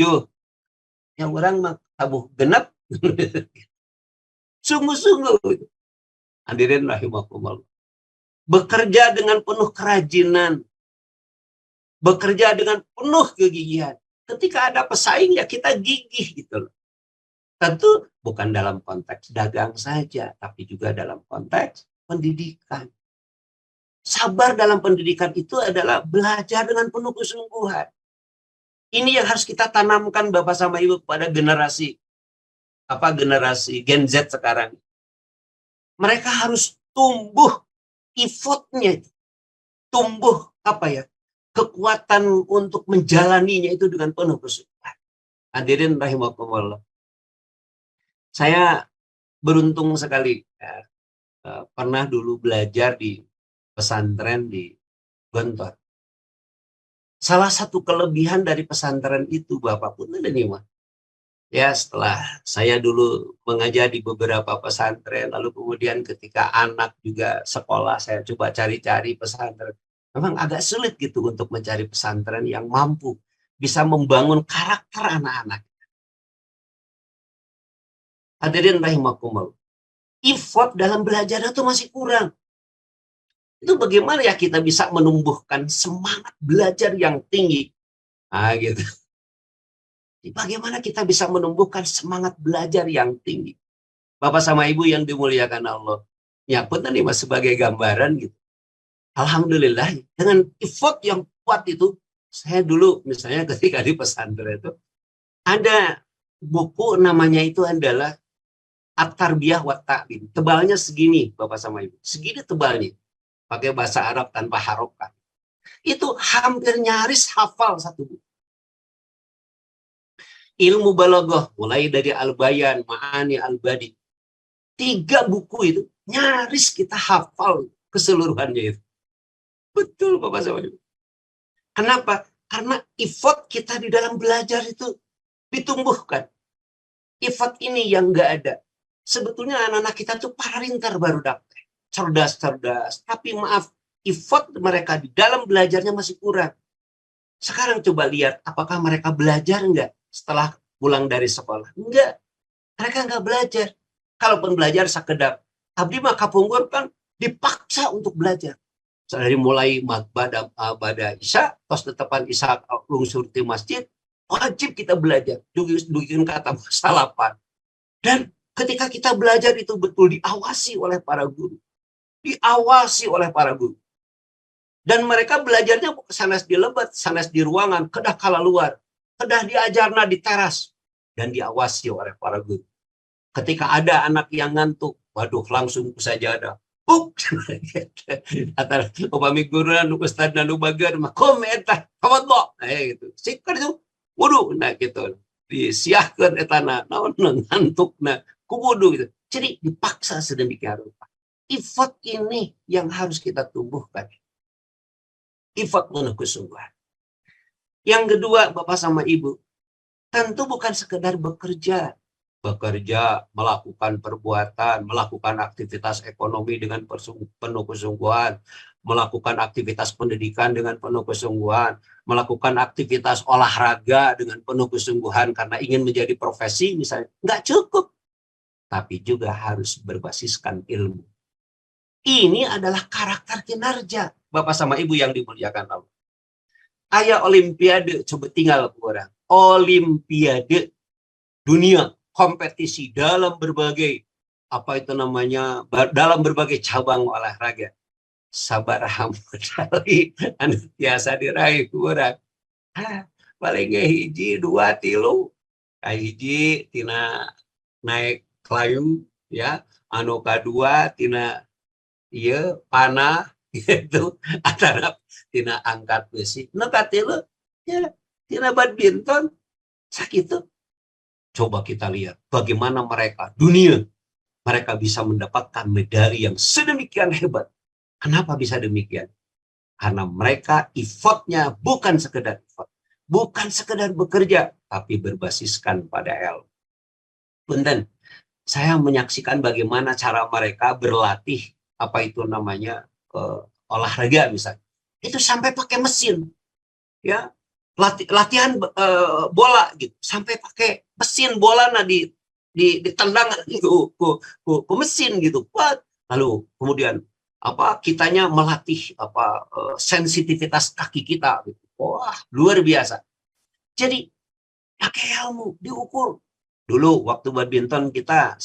Ya orang mah tabuh genep. Sungguh-sungguh. Hadirin rahimakumullah. Bekerja dengan penuh kerajinan. Bekerja dengan penuh kegigihan. Ketika ada pesaing ya kita gigih gitu loh. Tentu bukan dalam konteks dagang saja, tapi juga dalam konteks pendidikan. Sabar dalam pendidikan itu adalah belajar dengan penuh kesungguhan. Ini yang harus kita tanamkan Bapak sama Ibu kepada generasi Gen Z sekarang. Mereka harus tumbuh effortnya, tumbuh kekuatan untuk menjalaninya itu dengan penuh kesungguhan. Hadirin rahimakumullah. Saya beruntung sekali ya, pernah dulu belajar di pesantren di Gontor. Salah satu kelebihan dari pesantren itu Bapak pun ada nih mah. Ya setelah saya dulu mengajar di beberapa pesantren, lalu kemudian ketika anak juga sekolah, saya coba cari-cari pesantren. Memang agak sulit gitu untuk mencari pesantren yang mampu bisa membangun karakter anak-anak. Hadirin rahimakumullah. Effort dalam belajar itu masih kurang. Itu bagaimana ya kita bisa menumbuhkan semangat belajar yang tinggi. Nah gitu. Bagaimana kita bisa menumbuhkan semangat belajar yang tinggi. Bapak sama Ibu yang dimuliakan Allah. Ya pun tadi mas sebagai gambaran gitu. Alhamdulillah dengan effort yang kuat itu. Saya dulu misalnya ketika di pesantren itu. Ada buku namanya itu adalah At-Tarbiyah wa Ta'lim. Tebalnya segini, Bapak sama Ibu. Segini tebalnya. Pakai bahasa Arab tanpa harokat. Itu hampir nyaris hafal satu buku. Ilmu Balaghah, mulai dari Al-Bayan, Ma'ani, Al-Badi. 3 buku itu nyaris kita hafal keseluruhannya itu. Betul Bapak sama Ibu. Kenapa? Karena effort kita di dalam belajar itu ditumbuhkan. Effort ini yang nggak ada. Sebetulnya anak-anak kita tuh paralintar baru dapat. Cerdas-cerdas. Tapi maaf, effort mereka di dalam belajarnya masih kurang. Sekarang coba lihat, apakah mereka belajar nggak setelah pulang dari sekolah? Enggak. Mereka nggak belajar. Kalaupun belajar sekedar, abdi mah kapungkur kan dipaksa untuk belajar. Dari mulai pada Isya, tos tetepan Isya lungsur di masjid, wajib kita belajar. Dugiun kata salapan. Dan ketika kita belajar itu betul diawasi oleh para guru. Diawasi oleh para guru. Dan mereka belajarnya sanes di lebat, sanes di ruangan, kedah kala luar. Kedah diajarna di teras. Dan diawasi oleh para guru. Ketika ada anak yang ngantuk, waduh langsung saja ada. Atar upami guru nu ustad nu bager mah kom eta kawadlo gitu sikar itu wudu nah gitu disiahkeun eta naon ngantukna ku wudu gitu. Jadi dipaksa sedemikian rupa. Effort ini yang harus kita tumbuhkan. Effort penuh kesungguhan. Yang kedua, Bapak sama Ibu, tentu bukan sekedar bekerja, melakukan perbuatan, melakukan aktivitas ekonomi dengan penuh kesungguhan, melakukan aktivitas pendidikan dengan penuh kesungguhan, melakukan aktivitas olahraga dengan penuh kesungguhan karena ingin menjadi profesi misalnya. Nggak cukup. Tapi juga harus berbasiskan ilmu. Ini adalah karakter kinerja. Bapak sama Ibu yang dimuliakan Allah. Aya olimpiade, coba tinggal orang. Olimpiade dunia. Kompetisi dalam berbagai dalam berbagai cabang olahraga. Sabaraha medali anu tiasa diraih kurang. Paling hiji 2 3. Hiji tina naik climb ya, anu kadua tina ieu panah gitu, antara tina angkat besi. Nu katilu ya tina badminton sakitu. Coba kita lihat bagaimana mereka bisa mendapatkan medali yang sedemikian hebat. Kenapa bisa demikian? Karena mereka effortnya bukan sekedar effort, bukan sekedar bekerja, tapi berbasiskan pada ilmu. Punten, saya menyaksikan bagaimana cara mereka berlatih olahraga misalnya. Itu sampai pakai mesin, ya. Latihan bola gitu sampai pakai mesin bola ditendang gitu ke mesin gitu. Lalu kemudian kitanya melatih sensitivitas kaki kita gitu. Wah, luar biasa. Jadi pakai ilmu diukur. Dulu waktu badminton kita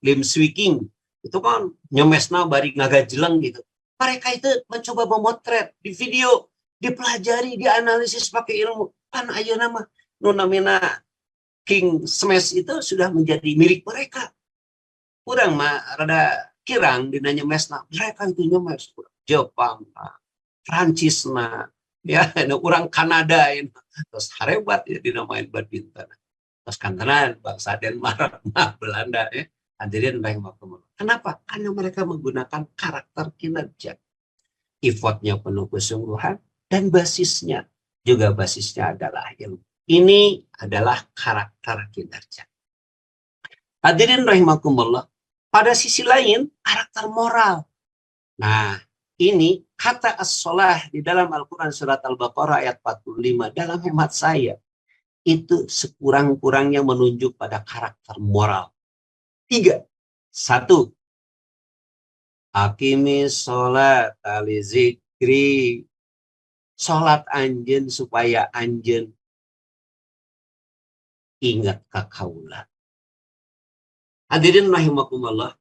Lim Swee King itu kan nyemesna bari ngagajeleng gitu. Mereka itu mencoba memotret di video, dipelajari, dianalisis pakai ilmu. Kan ayeuna mah nu namina King Smash itu sudah menjadi milik mereka. Kurang mah rada kirang dina nyemesna. Mereka itu nyemes Jepang, Prancis ya, orang Kanada ini. Terus harebat ya dinamain badminton. Terus kantenan bangsa Denmark, Belanda ya. Hadirin rahimakumullah. Kenapa? Karena mereka menggunakan karakter kinerja. Effortnya penuh kesungguhan, dan basisnya adalah ilmu. Ini adalah karakter kinerja. Hadirin rahimakumullah. Pada sisi lain, karakter moral. Nah, ini kata as-sholah di dalam Al-Quran surat Al-Baqarah ayat 45. Dalam hemat saya, itu sekurang-kurangnya menunjuk pada karakter moral. 3. 1. Aqimis sholat ali zikri. Sholat anjen supaya anjen ingat kakaula. Hadirin rahimakumullah.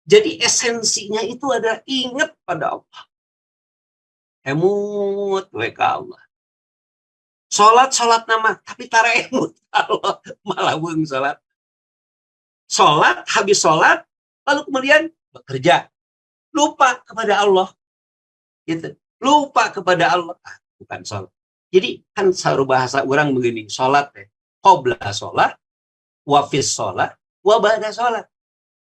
Jadi esensinya itu adalah ingat pada Allah. Emut weka Allah. Sholat nama, tapi tara emut Allah. Malah bung sholat. habis sholat, lalu kemudian bekerja. Lupa kepada Allah. Gitu. Lupa kepada Allah. Bukan sholat. Jadi kan saru bahasa orang begini, sholat ya. Qobla sholat, wafis sholat, wabada sholat.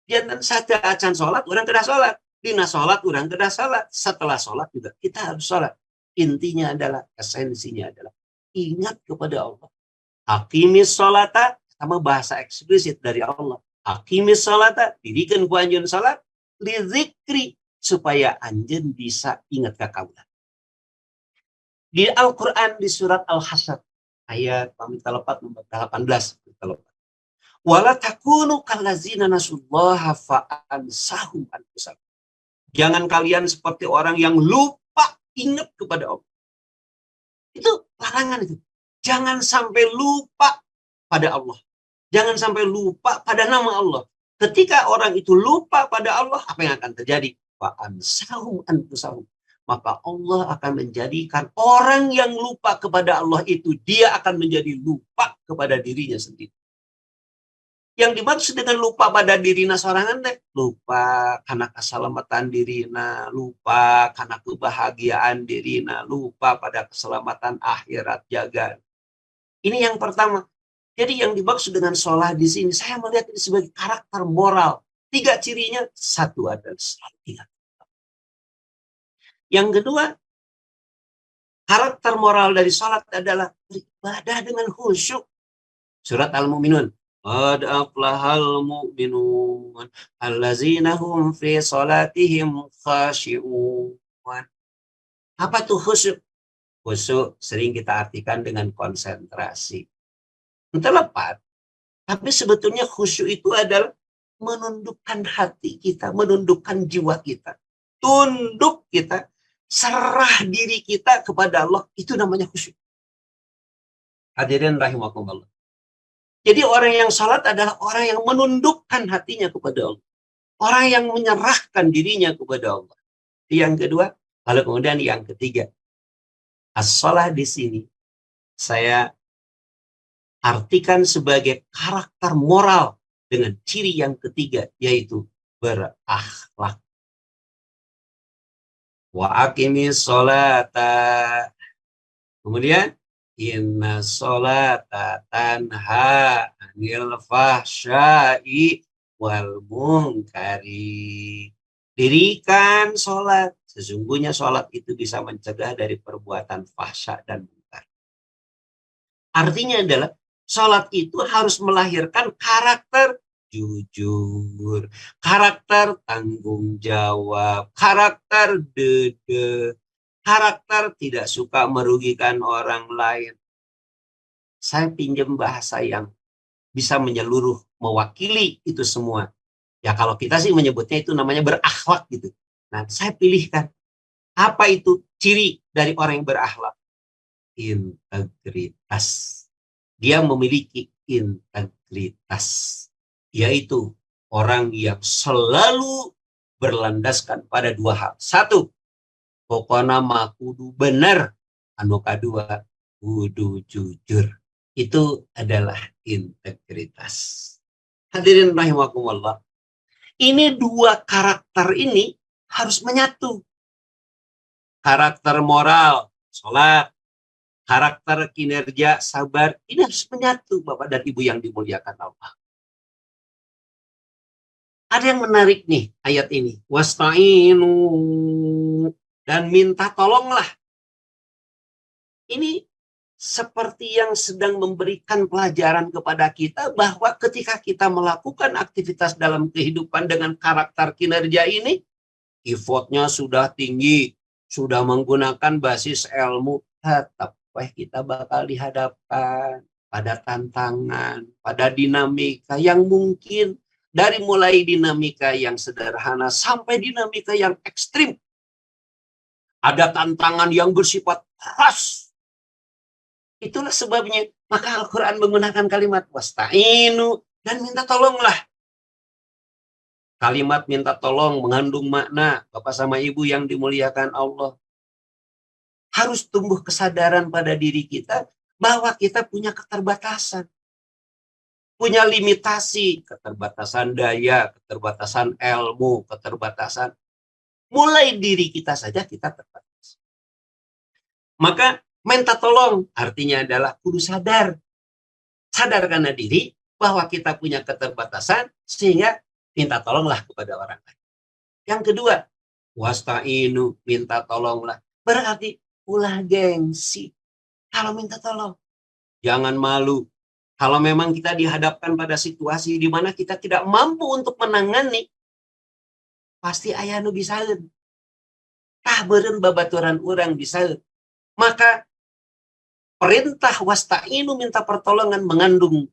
Jangan saja acan sholat, orang kena sholat. Dina sholat, orang kena sholat. Setelah sholat juga kita harus sholat. Intinya adalah, esensinya adalah ingat kepada Allah. Hakimis sholata, sama bahasa eksplisit dari Allah. Hakimis sholata, dirikan ku anjeun sholat, li zikri, supaya anjeun bisa ingat ka kaulah. Di Al-Quran di surat Al-Hasyr ayat 18. Wala takunu kallazina nasullaha fa'ansahum anfusahum. Jangan kalian seperti orang yang lupa ingat kepada Allah. Itu larangan itu. Jangan sampai lupa pada Allah. Jangan sampai lupa pada nama Allah. Ketika orang itu lupa pada Allah, apa yang akan terjadi? Fa'ansahum anfusahum. Maka Allah akan menjadikan orang yang lupa kepada Allah itu, dia akan menjadi lupa kepada dirinya sendiri. Yang dimaksud dengan lupa pada dirina sorangan deh, lupa karena keselamatan dirina, lupa karena kebahagiaan dirina, lupa pada keselamatan akhirat jaga. Ini yang pertama. Jadi yang dimaksud dengan sholat di sini, saya melihat ini sebagai karakter moral. 3 cirinya, 1 adalah selalu ingat. Yang kedua, karakter moral dari sholat adalah beribadah dengan khusyuk. Surat Al-Mu'minun. Qad aflahal mu'minun allazina hum fi sholatihim khashi'un. Apa tuh khusyuk? Khusyuk sering kita artikan dengan konsentrasi. Terlepas, tapi sebetulnya khusyuk itu adalah menundukkan hati kita, menundukkan jiwa kita. Tunduk kita, serah diri kita kepada Allah, itu namanya khusyuk. Hadirin rahimakumullah. Jadi orang yang salat adalah orang yang menundukkan hatinya kepada Allah. Orang yang menyerahkan dirinya kepada Allah. Yang kedua, lalu kemudian yang ketiga. As-shalah di sini saya artikan sebagai karakter moral dengan ciri yang ketiga, yaitu berakhlak. Wa aqimis sholata. Kemudian inna sholata tanha anil fahsya'i wal munkari. Dirikan sholat. Sesungguhnya sholat itu bisa mencegah dari perbuatan fahsya dan munkar. Artinya adalah sholat itu harus melahirkan karakter jujur, karakter tanggung jawab, karakter dede, karakter tidak suka merugikan orang lain. Saya pinjam bahasa yang bisa menyeluruh, mewakili itu semua. Ya kalau kita sih menyebutnya itu namanya berakhlak gitu. Nah saya pilihkan, apa itu ciri dari orang yang berakhlak? Integritas. Dia memiliki integritas. Yaitu orang yang selalu berlandaskan pada 2 hal. 1, pokoknya mah kudu benar. Anu kadua, kudu jujur. Itu adalah integritas. Hadirin rahimakumullah. Ini 2 karakter ini harus menyatu. Karakter moral, sholat. Karakter kinerja, sabar. Ini harus menyatu, Bapak dan Ibu yang dimuliakan Allah. Ada yang menarik nih ayat ini. Wasta'inu, dan minta tolonglah. Ini seperti yang sedang memberikan pelajaran kepada kita bahwa ketika kita melakukan aktivitas dalam kehidupan dengan karakter kinerja ini, effortnya sudah tinggi, sudah menggunakan basis ilmu, tetap kita bakal dihadapkan pada tantangan, pada dinamika yang mungkin dari mulai dinamika yang sederhana sampai dinamika yang ekstrim. Ada tantangan yang bersifat keras. Itulah sebabnya maka Al-Quran menggunakan kalimat wasta'inu dan minta tolonglah. Kalimat minta tolong mengandung makna, Bapak sama Ibu yang dimuliakan Allah. Harus tumbuh kesadaran pada diri kita bahwa kita punya keterbatasan. punya limitasi, keterbatasan daya, keterbatasan ilmu, keterbatasan mulai diri kita saja kita terbatas. Maka minta tolong artinya adalah kudu sadar. Sadar karena diri bahwa kita punya keterbatasan sehingga minta tolonglah kepada orang lain. Yang kedua, wasta'inu, minta tolonglah. Berarti ulah gengsi. Kalau minta tolong, jangan malu. Kalau memang kita dihadapkan pada situasi di mana kita tidak mampu untuk menangani, pasti aya nu bisaeun. Tah beureun babaturan urang bisaeun. Maka perintah wasta'inu minta pertolongan mengandung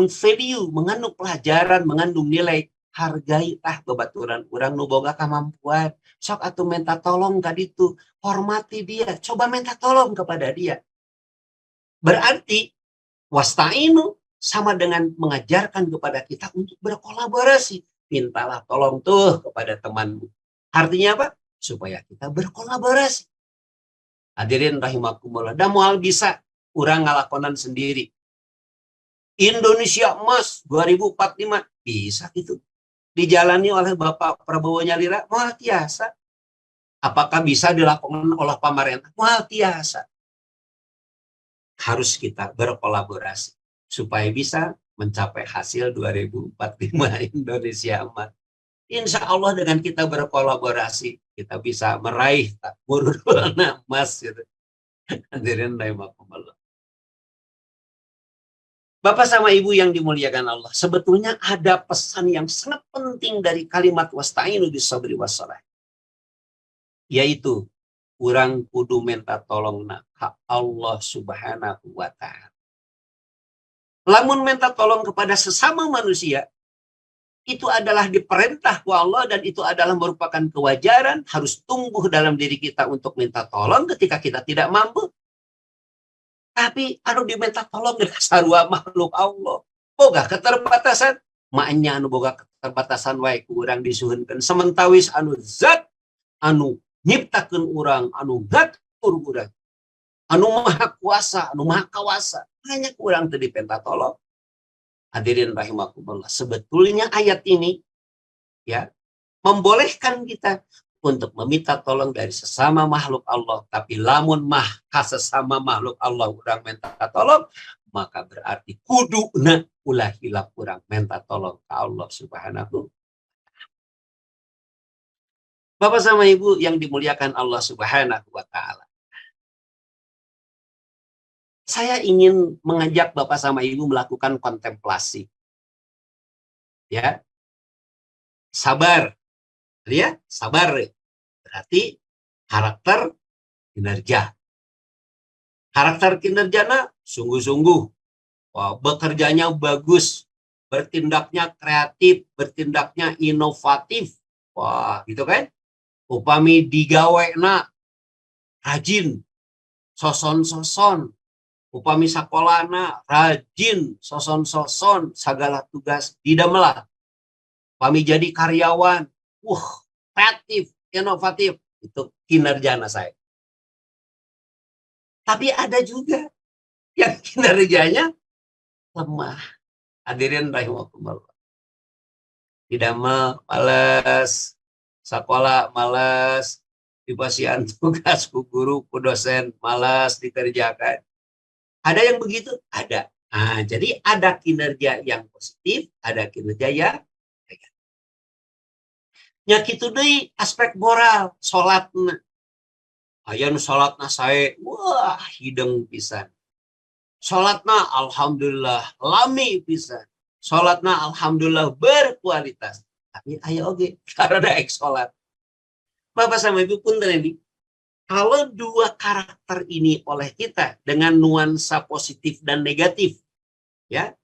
value, mengandung pelajaran, mengandung nilai. Hargai tah babaturan urang nu boga kemampuan. Sok atuh minta tolong ka ditu, hormati dia, coba minta tolong kepada dia. Berarti wasta'inu sama dengan mengajarkan kepada kita untuk berkolaborasi. Mintalah tolong tuh kepada temanmu. Artinya apa? Supaya kita berkolaborasi. Hadirin rahimakumullah. Dan moal bisa urang ngalakonan sendiri. Indonesia Emas 2045 bisa gitu. Dijalani oleh Bapak Prabowo Nyalira, moal tiasa. Apakah bisa dilakukan oleh pemerintah? Moal tiasa. Harus kita berkolaborasi supaya bisa mencapai hasil 2045 Indonesia Emas. Insya Allah dengan kita berkolaborasi kita bisa meraih takmur emas gitu. Hadirin rahimakumullah. Bapak sama Ibu yang dimuliakan Allah, sebetulnya ada pesan yang sangat penting dari kalimat wasta'inu bisabri wassalah. Yaitu urang kudu minta tolongna ka Allah Subhanahu wa ta'ala. Lamun minta tolong kepada sesama manusia, itu adalah diperintah ku Allah dan itu adalah merupakan kewajaran harus tumbuh dalam diri kita untuk minta tolong ketika kita tidak mampu. Tapi anu diminta tolong dengan sarua makhluk Allah. Boga keterbatasan. Maknya anu boga keterbatasan wae ku urang disuhunkeun sementawis anu zat anu nyiptakeun urang, anu ngatur urang, anu maha kuasa, anu maha kawasa. Hanya kurang teu dipenta tolong. Hadirin rahimakumullah. Sebetulnya ayat ini ya membolehkan kita untuk meminta tolong dari sesama makhluk Allah. Tapi lamun mah sesama makhluk Allah urang minta tolong, maka berarti kuduna ulah hilap urang minta tolong ke Allah Subhanahu. Bapak sama Ibu yang dimuliakan Allah Subhanahu wa ta'ala. Saya ingin mengajak Bapak sama Ibu melakukan kontemplasi. Ya. Sabar. Ya, sabar. Berarti karakter kinerja. Karakter kinerjana sungguh-sungguh. Wah, bekerjanya bagus. Bertindaknya kreatif. Bertindaknya inovatif. Wah, gitu kan? Upami digawena rajin. Soson-soson. Upami sakolana rajin. Soson-soson. Segala tugas didamelah. Upami jadi karyawan. Kreatif, inovatif. Itu kinerjana saya. Tapi ada juga yang kinerjanya lemah. Hadirin rahimakumullah. Didamel malas, sekolah malas, dipasihan tugas ku guru, ku dosen malas dikerjakan. Ada yang begitu? Ada. Nah, jadi ada kinerja yang positif, ada kinerja yang negatif. Nya kitu deui aspek moral, salatna. Aya nu salatna sae, wah hideng pisan. Salatna alhamdulillah lami pisan. Salatna alhamdulillah berkualitas. Tapi aya oge karena ek salat. Bapak sama Ibu punten ini. Kalau dua karakter ini oleh kita dengan nuansa positif dan negatif, ya,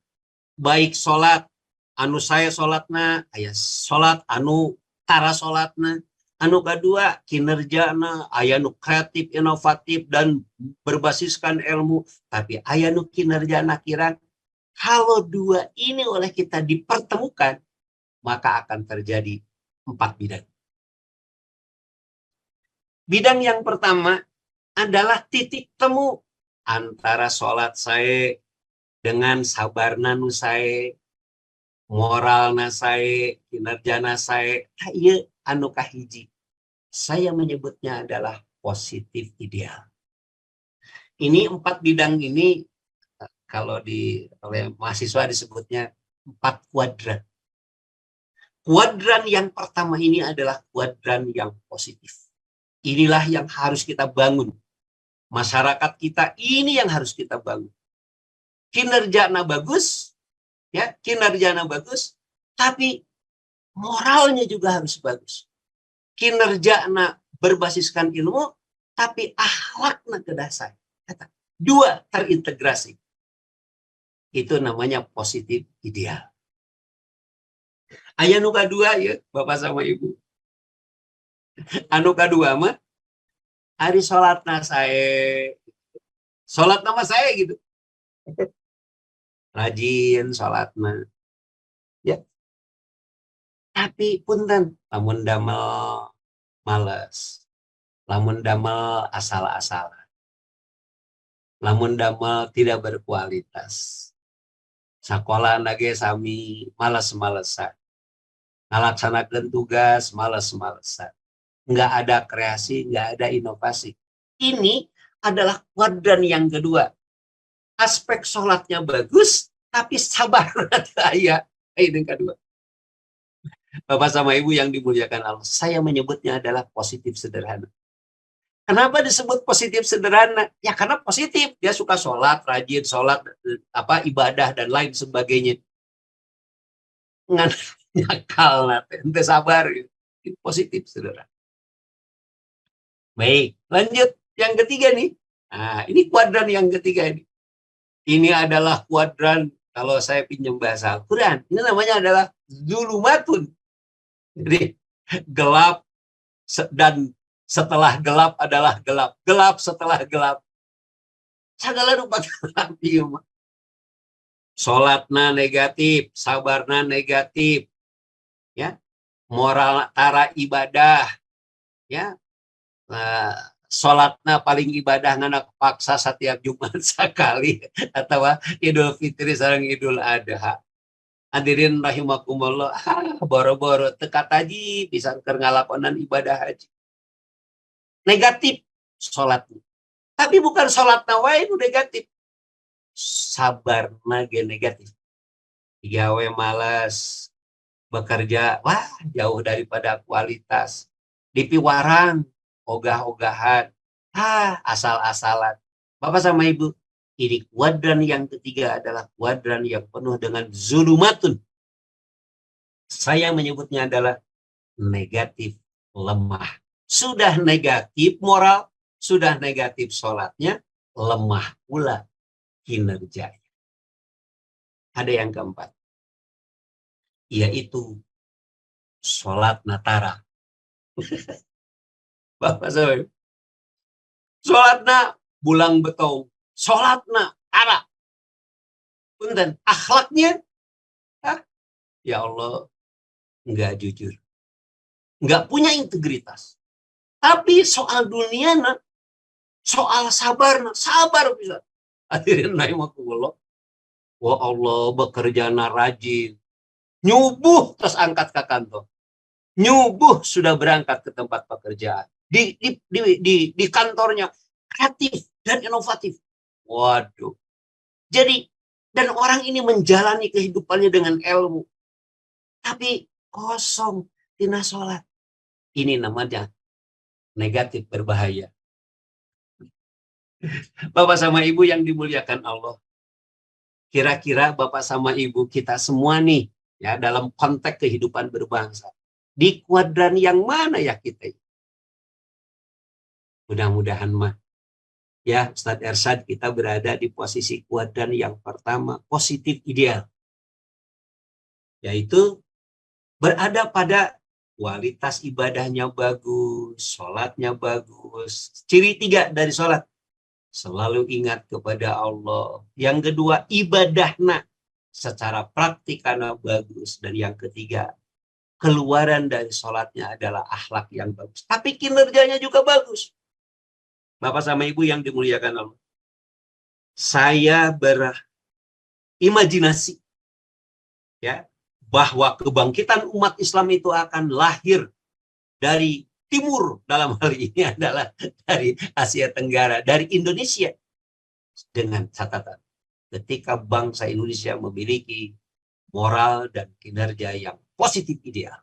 baik salat anu saya salatna, aya salat anu tara salatna, anu kedua kinerjana aya nu kreatif inovatif dan berbasiskan ilmu, tapi aya nu kinerjana kira. Kalau dua ini oleh kita dipertemukan, maka akan terjadi 4 bidang. Bidang yang pertama adalah titik temu antara sholat saya dengan sabarna nu sae, moralna sae, kinerjana sae, ieu anu kahiji. Saya menyebutnya adalah positif ideal. Ini 4 bidang ini kalau oleh mahasiswa disebutnya 4 kuadran. Kuadran yang pertama ini adalah kuadran yang positif. Inilah yang harus kita bangun. Masyarakat kita ini yang harus kita bangun. Kinerjanya bagus, ya, kinerjanya bagus, tapi moralnya juga harus bagus. Kinerjanya berbasiskan ilmu, tapi akhlaknya kedasar. Dua terintegrasi. Itu namanya positif ideal. Aya nu kadua ya, Bapak sama Ibu. Anu kadua mah hari salatna sae. Salat nama saya gitu. Rajin salatna. Ya. Tapi punten lamun damel males. Lamun damel asal-asalan. Lamun damel tidak berkualitas. Sakola nage sami males-malesan. Ngalaksanakeun tugas males-malesan. Nggak ada kreasi, nggak ada inovasi. Ini adalah kuadran yang kedua. Aspek sholatnya bagus, tapi sabar ya. Ini yang kedua. Bapak sama Ibu yang dimuliakan Allah, saya menyebutnya adalah positif sederhana. Kenapa disebut positif sederhana? Ya karena positif. Dia suka sholat, rajin sholat, ibadah dan lain sebagainya. Ngan nyakal nanti, ente sabar. Itu positif sederhana. Baik, lanjut yang ketiga nih. Nah, ini kuadran yang ketiga ini. Ini adalah kuadran, kalau saya pinjam bahasa Al-Quran, ini namanya adalah zulumatun. Jadi gelap dan setelah gelap adalah gelap. Gelap setelah gelap. Segala rupa gelap. Sholatna negatif, sabarna negatif. Ya, moral tara ibadah. Ya, sholatna paling ibadah ngana paksa setiap Jumat sekali atau Idul Fitri sareng Idul Adha. Hadirin rahimakumullah, boro-boro teka taji bisa keur ngalakonan ibadah haji. Negatif sholatnya. Tapi bukan sholatna wae nu negatif. Sabarna ge negatif. Gawe malas, bekerja wah jauh daripada kualitas. Dipiwaran ogah-ogahan, asal-asalan. Bapak sama Ibu, ini kuadran yang ketiga adalah kuadran yang penuh dengan zulumatun. Saya menyebutnya adalah negatif lemah. Sudah negatif moral, sudah negatif sholatnya, lemah pula kinerjanya. Ada yang keempat, yaitu sholat natara. Bapak saya, sholatna bulang betong, sholatna tara. Punten, akhlaknya, ya Allah, enggak jujur, enggak punya integritas. Tapi soal dunia, soal sabar bisa. Hadirin rahimakumullah. Wah Allah, bekerja rajin, nyubuh terus angkat ke kantor, nyubuh sudah berangkat ke tempat pekerjaan. Di kantornya kreatif dan inovatif. Waduh. Jadi, dan orang ini menjalani kehidupannya dengan ilmu. Tapi kosong, tina sholat. Ini namanya negatif berbahaya. Bapak sama Ibu yang dimuliakan Allah. Kira-kira Bapak sama Ibu kita semua nih, ya dalam konteks kehidupan berbangsa. Di kuadran yang mana ya kita? Mudah-mudahan mah. Ya, Ustadz Ersyad, kita berada di posisi kuadran yang pertama, positif ideal. Yaitu berada pada kualitas ibadahnya bagus, sholatnya bagus. Ciri 3 dari sholat, selalu ingat kepada Allah. Yang kedua, ibadahnya secara praktikana bagus. Dan yang ketiga, keluaran dari sholatnya adalah akhlak yang bagus. Tapi kinerjanya juga bagus. Bapak sama Ibu yang dimuliakan Allah. Saya imajinasi, ya, bahwa kebangkitan umat Islam itu akan lahir dari timur, dalam hal ini adalah dari Asia Tenggara, dari Indonesia, dengan catatan ketika bangsa Indonesia memiliki moral dan kinerja yang positif ideal.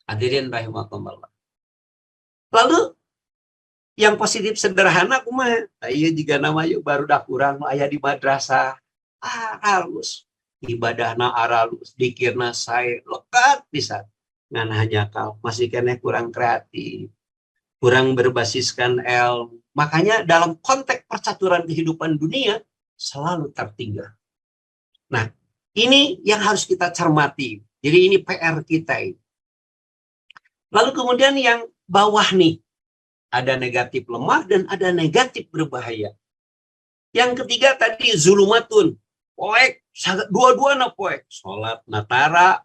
Hadirin rahimakumullah. Lalu yang positif sederhana kumaha? Iya juga nama yuk baru dah kurang aya di madrasah. Halus. Ibadahna aralus, dikirna saya lekat bisa. Ngan hanya kau masih kena kurang kreatif, kurang berbasiskan ilmu. Makanya dalam konteks percaturan kehidupan dunia selalu tertinggal. Nah, ini yang harus kita cermati. Jadi ini PR kita ini. Lalu kemudian yang bawah nih, ada negatif lemah dan ada negatif berbahaya. Yang ketiga tadi zulumatun, poek, dua-duanya poek. Sholat natara,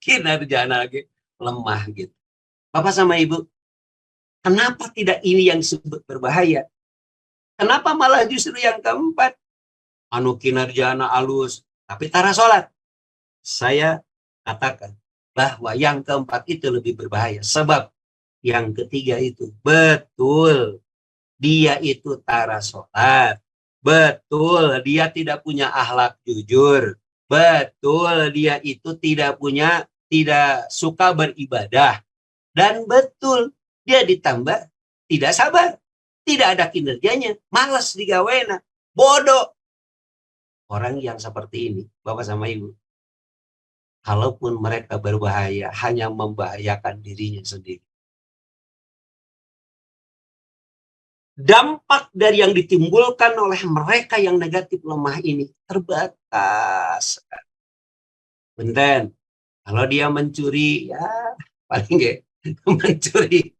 kinerja lagi lemah gitu. Bapak sama Ibu, kenapa tidak ini yang disebut berbahaya? Kenapa malah justru yang keempat? Anu kinerjana alus, tapi tara sholat. Saya katakan bahwa yang keempat itu lebih berbahaya. Sebab yang ketiga itu betul dia itu tara sholat, betul dia tidak punya akhlak jujur, betul dia itu tidak suka beribadah, dan betul dia ditambah tidak sabar, tidak ada kinerjanya, malas digawena, bodoh. Orang yang seperti ini, Bapak sama Ibu, kalaupun mereka berbahaya, hanya membahayakan dirinya sendiri. Dampak dari yang ditimbulkan oleh mereka yang negatif lemah ini terbatas. Benten, kalau dia mencuri, ya paling nggak mencuri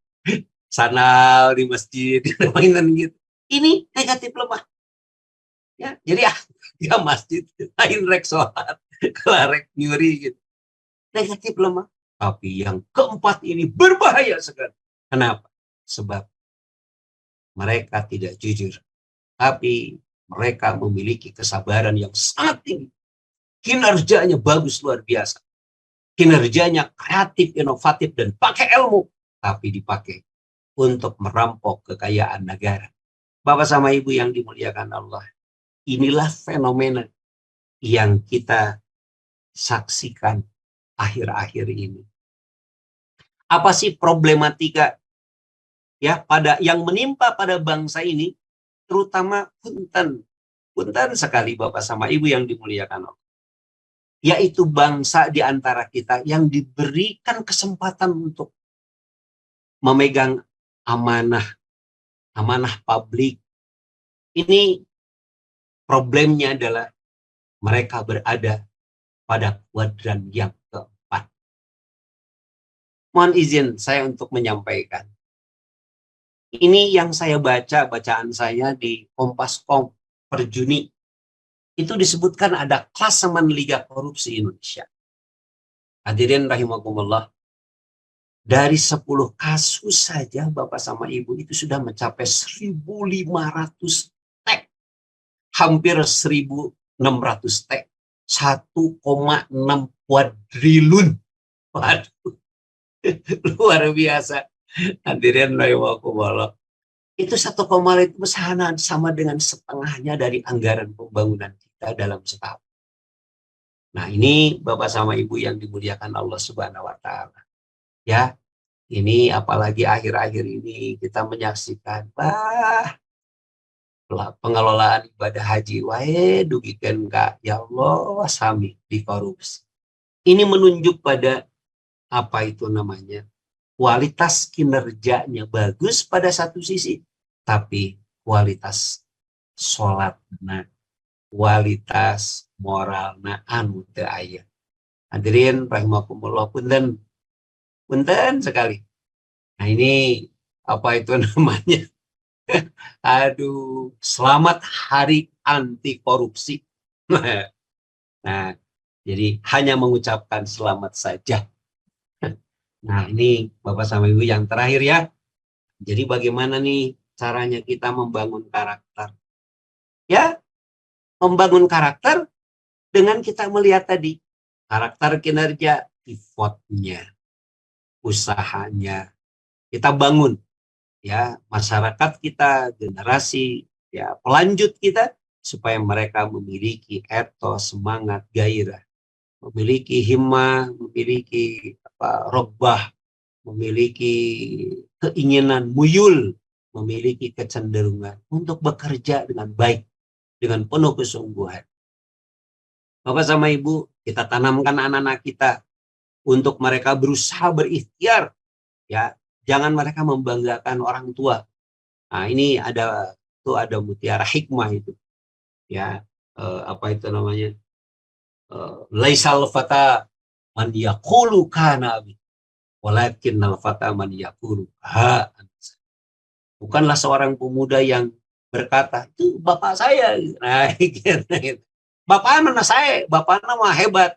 sandal di masjid, mainan gitu. Ini negatif lemah. Ya, jadi ya masjid, lain rek sholat, rek nyuri gitu. Negatif lemah. Tapi yang keempat ini berbahaya sekali. Kenapa? Sebab mereka tidak jujur, tapi mereka memiliki kesabaran yang sangat tinggi. Kinerjanya bagus luar biasa. Kinerjanya kreatif, inovatif, dan pakai ilmu. Tapi dipakai untuk merampok kekayaan negara. Bapak sama Ibu yang dimuliakan Allah. Inilah fenomena yang kita saksikan akhir-akhir ini. Apa sih problematika ya pada yang menimpa pada bangsa ini, terutama punten sekali Bapak sama Ibu yang dimuliakan Allah, yaitu bangsa di antara kita yang diberikan kesempatan untuk memegang amanah publik. Ini problemnya adalah mereka berada pada kuadran yang keempat. Mohon izin saya untuk menyampaikan. Ini yang saya bacaan saya di Kompas.com per Juni. Itu disebutkan ada klasemen Liga Korupsi Indonesia. Hadirin rahimakumullah. Dari 10 kasus saja Bapak sama Ibu itu sudah mencapai 1.500 tag. Hampir 1.600 tag. 1,6 kuadrilun. Waduh. Luar biasa. Hadirin rahimakumullah. Itu 1,5 itu sama dengan setengahnya dari anggaran pembangunan kita dalam setahun. Nah, ini Bapak sama Ibu yang dimuliakan Allah Subhanahu wa taala. Ya, ini apalagi akhir-akhir ini kita menyaksikan pengelolaan ibadah haji wae dugikeun ka ya Allah sami dikorupsi. Ini menunjuk pada apa itu namanya? Kualitas kinerjanya bagus pada satu sisi, tapi kualitas sholatna, kualitas moralna anu teu aya. Hadirin rahimakumullah, punten sekali. Nah, ini apa itu namanya? Aduh, selamat hari anti korupsi. Nah, jadi hanya mengucapkan selamat saja. Nah, ini Bapak sama Ibu yang terakhir ya. Jadi bagaimana nih caranya kita membangun karakter? Ya, membangun karakter dengan kita melihat tadi karakter kinerja, pivotnya, usahanya. Kita bangun ya masyarakat kita, generasi ya pelanjut kita supaya mereka memiliki etos, semangat, gairah, memiliki himmah, memiliki rogbah, memiliki keinginan, muyul, memiliki kecenderungan untuk bekerja dengan baik, dengan penuh kesungguhan. Bapak sama Ibu, kita tanamkan anak-anak kita untuk mereka berusaha berikhtiar, ya. Jangan mereka membanggakan orang tua. Nah, ini ada mutiara hikmah itu, ya. Apa itu namanya? Laisal fata man yaqulu kana abi, walakinnal fata man yaqulu ha. Bukanlah seorang pemuda yang berkata, itu bapak saya. Nah, gitu. Bapak mana saya? Bapak nama hebat.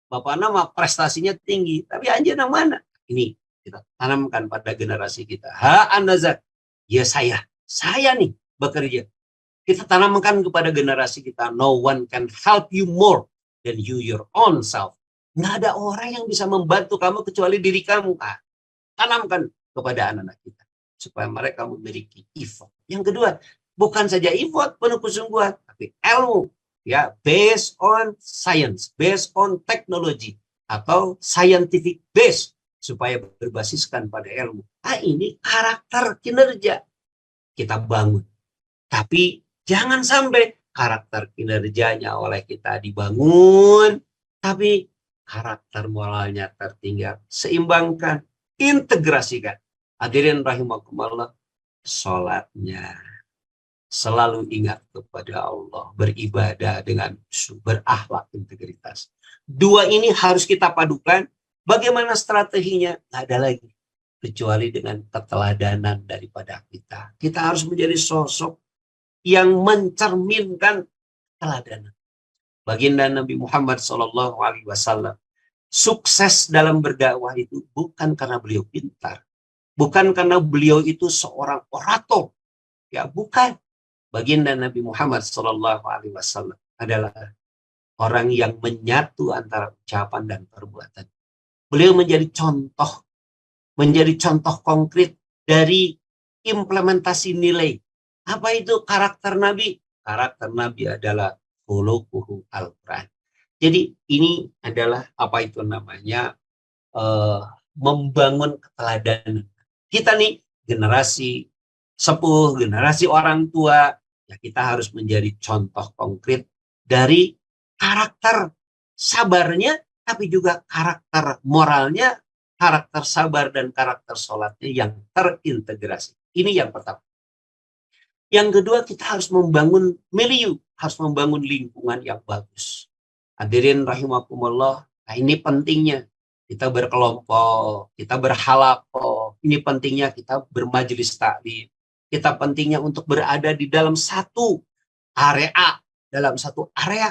Bapak nama prestasinya tinggi. Tapi anjir mana? Ini kita tanamkan pada generasi kita. Ha anazar. Ya saya nih bekerja. Kita tanamkan kepada generasi kita. No one can help you more than you your own self. Nggak ada orang yang bisa membantu kamu kecuali diri kamu. Tanamkan kepada anak-anak kita supaya mereka memiliki effort. Yang kedua, bukan saja effort penuh kesungguhan, tapi ilmu, ya, based on science, based on technology, atau scientific base, supaya berbasiskan pada ilmu. Ini karakter kinerja kita bangun. Tapi jangan sampai karakter kinerjanya oleh kita dibangun, tapi karakter moralnya tertinggal. Seimbangkan, integrasikan. Hadirin rahimakumullah, sholatnya selalu ingat kepada Allah, beribadah dengan berakhlak, integritas. Dua ini harus kita padukan. Bagaimana strateginya? Nggak ada lagi kecuali dengan keteladanan daripada kita. Kita harus menjadi sosok yang mencerminkan keteladanan. Baginda Nabi Muhammad SAW sukses dalam berdakwah itu bukan karena beliau pintar, bukan karena beliau itu seorang orator, ya bukan. Baginda Nabi Muhammad SAW adalah orang yang menyatu antara ucapan dan perbuatan. Beliau menjadi contoh konkret dari implementasi nilai. Apa itu karakter Nabi? Karakter Nabi adalah khuluquhu Al-Quran. Jadi ini adalah apa itu namanya membangun keteladanan. Kita nih generasi sepuh, generasi orang tua, ya kita harus menjadi contoh konkret dari karakter sabarnya, tapi juga karakter moralnya, karakter sabar dan karakter sholatnya yang terintegrasi. Ini yang pertama. Yang kedua, kita harus membangun milieu, harus membangun lingkungan yang bagus. Hadirin rahimakumullah, nah ini pentingnya. Kita berkelompok, kita berhalaqah. Ini pentingnya kita bermajelis taklim. Kita pentingnya untuk berada di dalam satu area.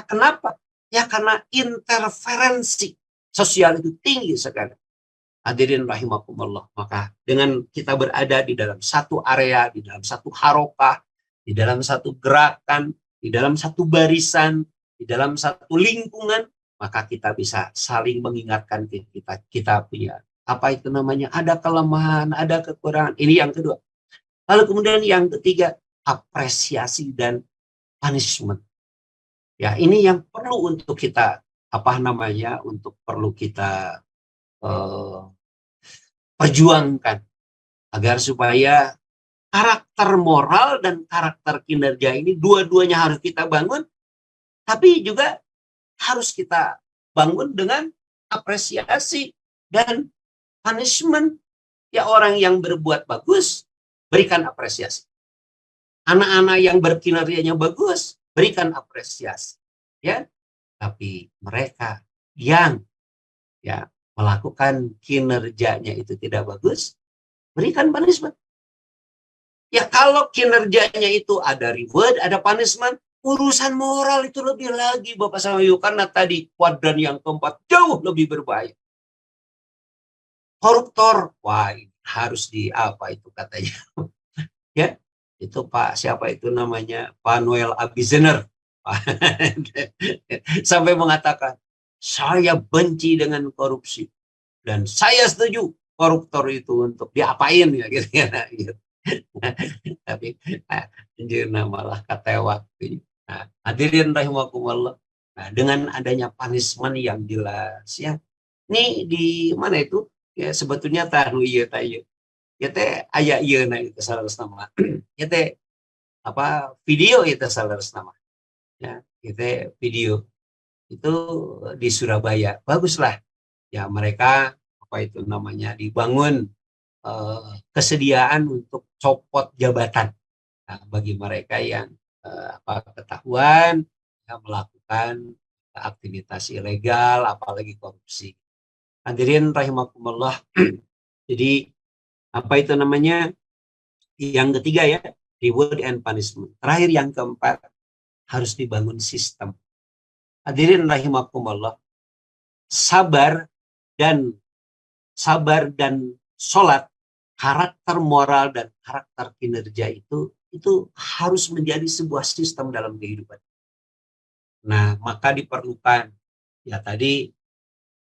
Kenapa? Ya karena interferensi sosial itu tinggi sekali. Hadirin rahimakumullah. Maka dengan kita berada di dalam satu area, di dalam satu harokah, di dalam satu gerakan, di dalam satu barisan, di dalam satu lingkungan, maka kita bisa saling mengingatkan kita punya apa itu namanya, ada kelemahan, ada kekurangan. Ini yang kedua. Lalu kemudian yang ketiga, apresiasi dan punishment. Ya, ini yang perlu untuk kita perlu kita perjuangkan agar supaya karakter moral dan karakter kinerja ini dua-duanya harus kita bangun, tapi juga harus kita bangun dengan apresiasi dan punishment. Ya, orang yang berbuat bagus, berikan apresiasi. Anak-anak yang berkinerjanya bagus, berikan apresiasi. Ya, tapi mereka yang ya melakukan kinerjanya itu tidak bagus, berikan punishment. Ya kalau kinerjanya itu ada reward, ada punishment, urusan moral itu lebih lagi Bapak sama Ibu, karena tadi kuadran yang keempat jauh lebih berbahaya. Koruptor, wah harus apa itu katanya. Ya, itu Pak siapa itu namanya, Pak Noel Abizener. Sampai mengatakan, saya benci dengan korupsi dan saya setuju koruptor itu untuk diapain ya gitu ya. Gitu. Tapi anjeunna malah katewak. Nah, hadirin rahimakumullah. Nah, dengan adanya punishment yang jelas ya. Ini di mana itu? Ya sebetulnya tanu ieu tah ieu. Ya teh aya ieuna itu salaresna nama. Ya teh apa video itu salaresna nama. Ya, itu video itu di Surabaya. Baguslah. Ya mereka apa itu namanya dibangun kesediaan untuk copot jabatan. Nah, bagi mereka yang ketahuan ya, melakukan aktivitas ilegal, apalagi korupsi. Hadirin rahimakumullah. Jadi apa itu namanya? Yang ketiga ya, reward and punishment. Terakhir yang keempat, harus dibangun sistem. Hadirin rahimakumullah. Sabar dan sholat, karakter moral dan karakter kinerja itu harus menjadi sebuah sistem dalam kehidupan. Nah, maka diperlukan ya tadi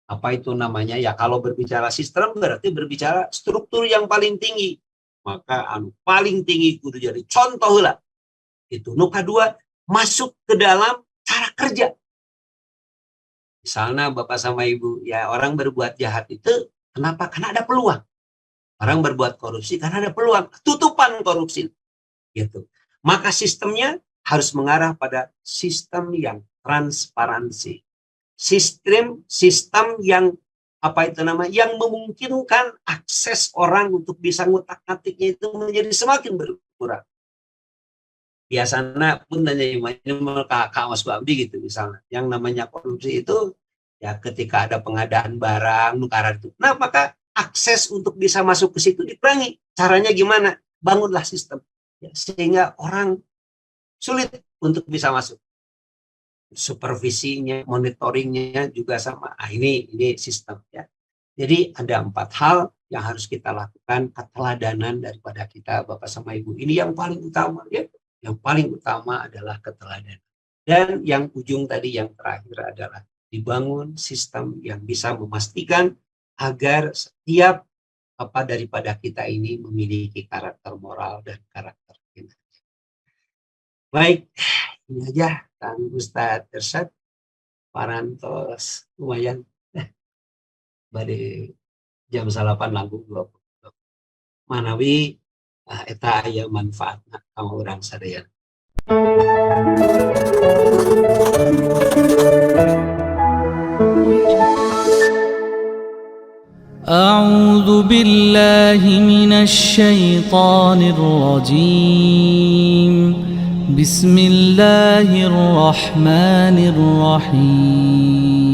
apa itu namanya ya, kalau berbicara sistem berarti berbicara struktur yang paling tinggi. Maka paling tinggi kudu jadi contoh lah. Itu nu kedua, masuk ke dalam cara kerja. Misalnya Bapak sama Ibu, ya orang berbuat jahat itu kenapa? Karena ada peluang. Orang berbuat korupsi karena ada peluang. Tutupan korupsi. Gitu. Maka sistemnya harus mengarah pada sistem yang transparansi. Sistem yang apa itu namanya, yang memungkinkan akses orang untuk bisa ngutak-ngatiknya itu menjadi semakin berkurang. Biasanya pun tanya kakak Mas Babdi gitu misalnya, yang namanya korupsi itu ya ketika ada pengadaan barang nukaran itu. Nah maka akses untuk bisa masuk ke situ dikurangi. Caranya gimana? Bangunlah sistem ya, sehingga orang sulit untuk bisa masuk. Supervisinya, monitoringnya juga sama. Ah, ini sistem ya. Jadi ada 4 hal yang harus kita lakukan, keteladanan daripada kita Bapak sama Ibu. Ini yang paling utama ya. Yang paling utama adalah keteladanan. Dan yang ujung tadi yang terakhir adalah dibangun sistem yang bisa memastikan agar setiap apa daripada kita ini memiliki karakter moral dan karakter kinerja. Baik, ini aja Kang Ustadz Irsyad parantos lumayan bade jam 8 langkung 20 manawi eta aya manfaatna kanggo urang sadaya. أعوذ بالله من الشيطان الرجيم بسم الله الرحمن الرحيم